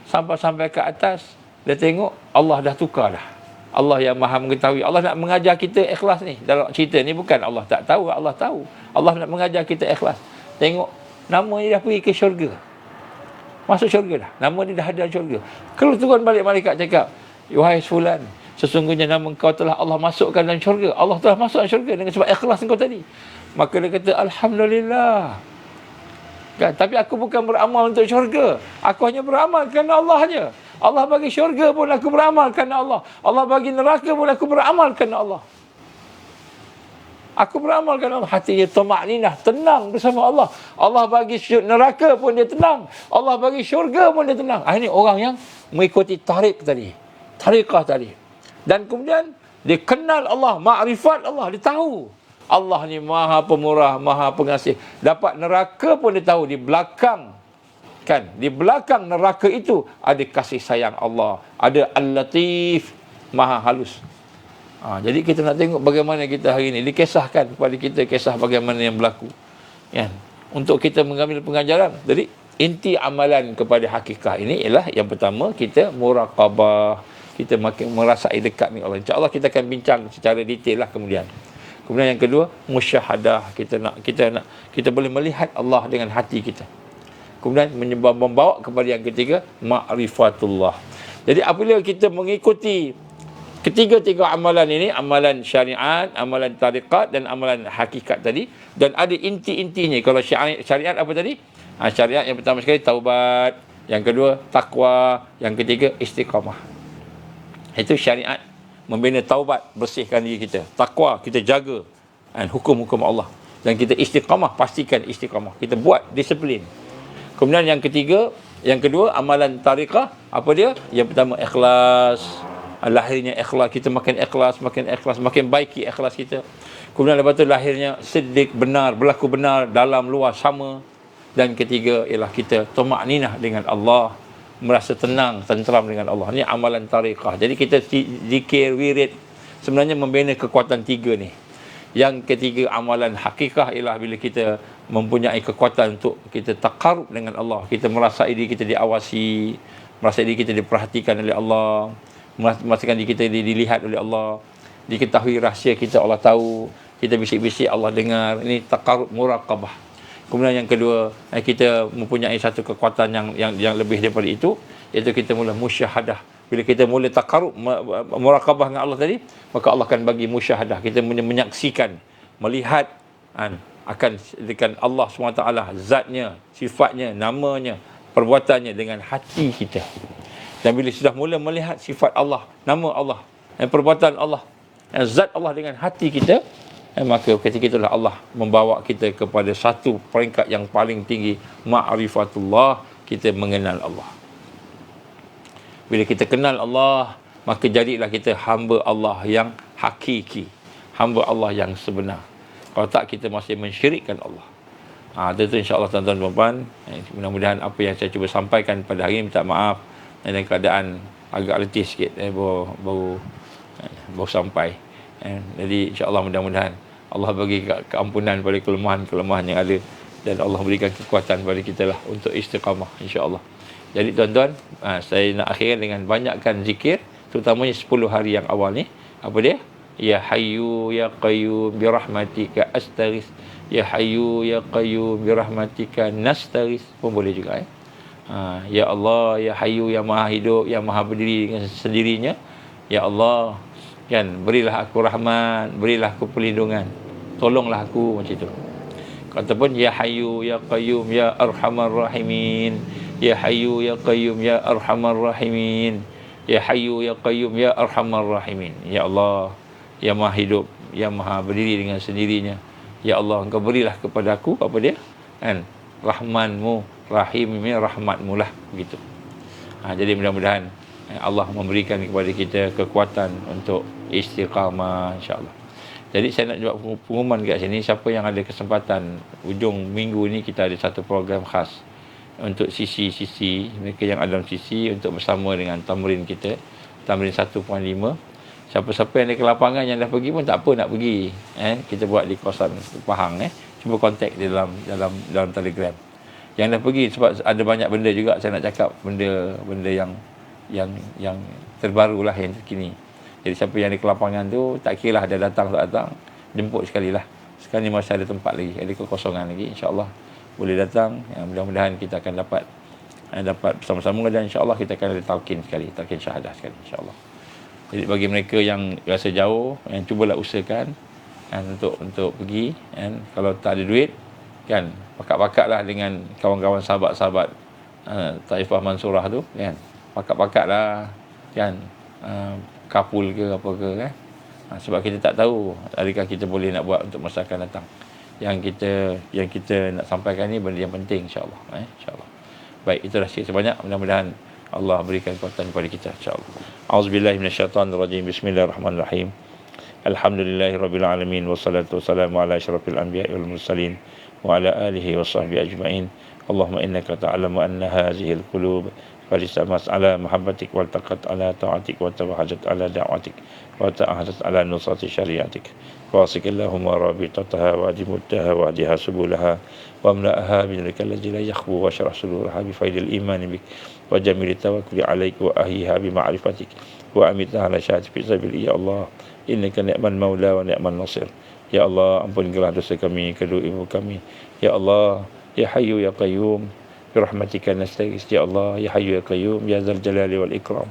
Sampai ke atas, dia tengok Allah dah tukar dah. Allah yang maha mengetahui. Allah nak mengajar kita ikhlas ni. Dalam cerita ni bukan Allah tak tahu, Allah tahu. Allah nak mengajar kita ikhlas. Tengok, nama dia dah pergi ke syurga. Masuk syurga dah. Nama dia dah ada dalam syurga. Kalau turun balik malaikat cakap, wahai fulan, sesungguhnya nama engkau telah Allah masukkan dalam syurga. Allah telah masuk dalam syurga dengan sebab ikhlas engkau tadi. Maka dia kata, Alhamdulillah. Kan? Tapi aku bukan beramal untuk syurga. Aku hanya beramal kerana Allah saja. Allah bagi syurga pun aku beramal kerana Allah. Allah bagi neraka pun aku beramal kerana Allah. Aku beramalkan Allah. Hatinya tamakninah, tenang bersama Allah. Allah bagi neraka pun dia tenang. Allah bagi syurga pun dia tenang. Ini orang yang mengikuti tariqah tadi. Dan kemudian dia kenal Allah, makrifat Allah, dia tahu Allah ni maha pemurah, maha pengasih. Dapat neraka pun dia tahu di belakang, kan, di belakang neraka itu ada kasih sayang Allah, ada Al-Latif, maha halus. Jadi kita nak tengok bagaimana kita hari ini dikisahkan kepada kita kisah bagaimana yang berlaku, kan, untuk kita mengambil pengajaran. Jadi inti amalan kepada hakikat ini ialah yang pertama, kita muraqabah, kita makin merasai dekat dengan Allah. InsyaAllah kita akan bincang secara detail lah kemudian. Kemudian yang kedua, musyahadah, kita boleh melihat Allah dengan hati kita. Kemudian membawa kepada yang ketiga, ma'rifatullah. Jadi apabila kita mengikuti ketiga-tiga amalan ini, amalan syariat, amalan tariqat dan amalan hakikat tadi, dan ada inti-intinya. Kalau syariat apa tadi? Syariat yang pertama sekali taubat, yang kedua takwa, yang ketiga istiqamah. Itu syariat, membina taubat, bersihkan diri kita. Takwa, kita jaga hukum-hukum Allah. Dan kita istiqamah, pastikan istiqamah. Kita buat disiplin. Kemudian yang kedua amalan tariqah, apa dia? Yang pertama ikhlas. Lahirnya ikhlas, kita makin ikhlas, makin baiki ikhlas kita. Kemudian lepas tu lahirnya siddiq, benar, berlaku benar, dalam luar sama. Dan ketiga ialah kita tamakninah dengan Allah, merasa tenang, tenteram dengan Allah. Ini amalan tariqah. Jadi kita zikir, wirid, sebenarnya membina kekuatan tiga ni. Yang ketiga amalan hakikah ialah bila kita mempunyai kekuatan untuk kita taqarrub dengan Allah. Kita merasai diri kita diawasi, merasai diri kita diperhatikan oleh Allah, merasakan diri kita dilihat oleh Allah, diketahui rahsia kita Allah tahu, kita bisik-bisik Allah dengar. Ini taqarrub, muraqabah. Kemudian yang kedua, kita mempunyai satu kekuatan yang lebih daripada itu, iaitu kita mula musyahadah. Bila kita mula taqarrub, muraqabah dengan Allah tadi, maka Allah akan bagi musyahadah. Kita menyaksikan, melihat akan dengan Allah SWT, zatnya, sifatnya, namanya, perbuatannya dengan hati kita. Dan bila sudah mula melihat sifat Allah, nama Allah, perbuatan Allah, zat Allah dengan hati kita, maka ketika itulah Allah membawa kita kepada satu peringkat yang paling tinggi, ma'rifatullah, kita mengenal Allah. Bila kita kenal Allah, maka jadilah kita hamba Allah yang hakiki, hamba Allah yang sebenar. Kalau tak, kita masih mensyirikkan Allah. Itu insya-Allah tuan-tuan dan puan, mudah-mudahan apa yang saya cuba sampaikan pada hari ini, minta maaf dalam keadaan agak letih sikit, baru sampai. Jadi insya-Allah mudah-mudahan Allah bagi keampunan pada kelemahan-kelemahan yang ada, dan Allah berikan kekuatan kepada kita lah untuk istiqamah insya-Allah. Jadi tuan-tuan, saya nak akhirkan dengan banyakkan zikir, terutamanya 10 hari yang awal ni. Apa dia? Ya Hayyu Ya Qayyum bi rahmatika astaghis. Ya Hayyu Ya Qayyum bi rahmatika nastaghis pun boleh juga. Ya Allah, Ya Hayyu, Ya Maha Hidup, yang Maha berdiri dengan sendirinya. Ya Allah, kan, berilah aku rahmat, berilah aku perlindungan, tolonglah aku, macam itu. Ataupun Ya Hayyu Ya Qayyum Ya Arhamar Rahimin. Ya Hayyu Ya Qayyum Ya Arhamar Rahimin. Ya Hayyu Ya Qayyum Ya Arhamar Rahimin. Ya Allah, Ya Maha Hidup, yang Maha berdiri dengan sendirinya. Ya Allah, Engkau berilah kepada aku, apa dia? Rahmanmu, Rahimnya rahmatmu lah, begitu. Jadi mudah-mudahan Allah memberikan kepada kita kekuatan untuk istiqamah insya-Allah. Jadi saya nak buat pengumuman kat sini, siapa yang ada kesempatan hujung minggu ni, kita ada satu program khas untuk sisi-sisi mereka yang ada dalam sisi, untuk bersama dengan tamrin kita, tamrin 1.5. Siapa-siapa yang ada ke lapangan yang dah pergi pun tak apa nak pergi, kita buat di kawasan Pahang, cuba kontak di dalam Telegram. Yang dah pergi, sebab ada banyak benda juga saya nak cakap, benda yang terbaru lah, yang terkini. Jadi siapa yang ada ke lapangan tu, tak kira lah ada datang tak datang, jemput sekali lah. Sekarang ni masih ada tempat lagi, ada kekosongan lagi, insya-Allah boleh datang. Mudah-mudahan kita akan dapat bersama-sama, dan insya-Allah kita akan ada talqin syahadah sekali insya-Allah. Jadi bagi mereka yang rasa jauh, yang cubalah usahakan untuk pergi, kalau tak ada duit, kan, pakat-pakatlah dengan kawan-kawan sahabat-sahabat Taifah Mansurah tu, kan, pakat-pakatlah, kan, kapul ke apa ke, kan, Sebab kita tak tahu adakah kita boleh nak buat untuk masa akan datang. Yang kita nak sampaikan ni benda yang penting, insya-Allah. InsyaAllah. Baik, itulah sikit sebanyak. Mudah-mudahan Allah berikan kekuatan kepada kita, insya-Allah. Auzubillahi minasyaitonirrajim. Bismillahirrahmanirrahim. Alhamdulillahirabbil alamin wassalatu wassalamu ala asyrafil anbiya'i wal mursalin wa ala alihi washabbihi ajma'in. Allahumma innaka ta'lamu anna hadhihi al-qulub qad istamat ala mahabbatik wa taqat ala ta'atik wa tawahhajat ala da'watik wa ta'ahadat ala nusrati syariatik. Wasik Allahumma rabitataha wa adimuttaha wa adiha subulaha wa amla'aha binurika allazi la yakhbu wa syarah suduraha bi faidil imani bik wa jamili tawakkuli alaik wa ahiha bi ma'rifatik wa amitha ala syahati fi sabili. Ya Allah, innaka ni'mal maula wa ni'mal nasir. Ya Allah, ampunilah dosa kami, kedua ibu kami. Ya Allah, ya hayyu ya qayyum bi rahmatika nastaghis. Ya Allah, ya hayyu ya qayyum ya dzal jalali wal ikram.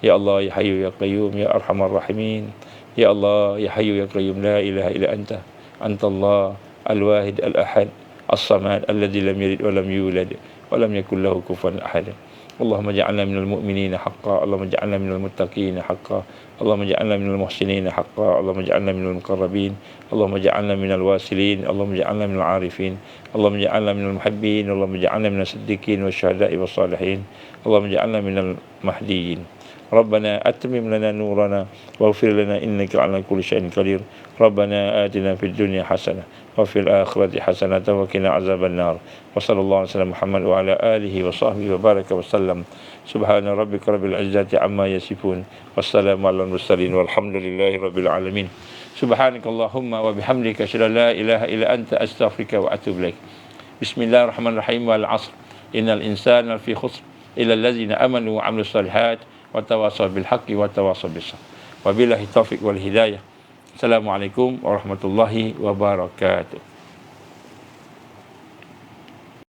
Ya Allah, ya hayyu ya qayyum ya arhamar rahimin. Ya Allah, ya hayyu ya qayyum la ilaha illa anta. Antallah al-wahid al-ahad as-samad alladzi lam yalid wa lam yulad wa lam yakul lahu kufuwan ahad. Allahumma ja'alna minal mu'minina haqqan, Allahumma ja'alna minal muttaqina haqqan, Allahumma ja'alna minal muhsinina haqqan, Allahumma ja'alna minal muqarrabin, Allahumma ja'alna minal wasilin, Allahumma ja'alna minal arifin, Allahumma ja'alna minal muhibbin, Allahumma ja'alna minal siddiqin wasyuhada'i wassalihin, Allahumma ja'alna minal mahdiyin. ربنا أتمم لنا نورنا واغفر لنا إنك على كل شيء قدير. ربنا آتنا في الدنيا حسنة وفي الآخرة حسنة وقنا عذاب النار. وصلى الله على سيدنا محمد وعلى آله وصحبه وبارك وسلم. سبحان ربك رب العزة عما يصفون والسلام على المرسلين والحمد لله رب العالمين. سبحانك اللهم وبحمدك أشهد أن لا إله إلا أنت أستغفرك وأتوب إليك. بسم الله الرحمن الرحيم. والعصر إن الإنسان لفي خسر إلا الذين آمنوا وعملوا الصالحات وتواصوا بالحق وتواصوا بالصبر. وبالله التوفيق والهداية. Assalamualaikum warahmatullahi wabarakatuh.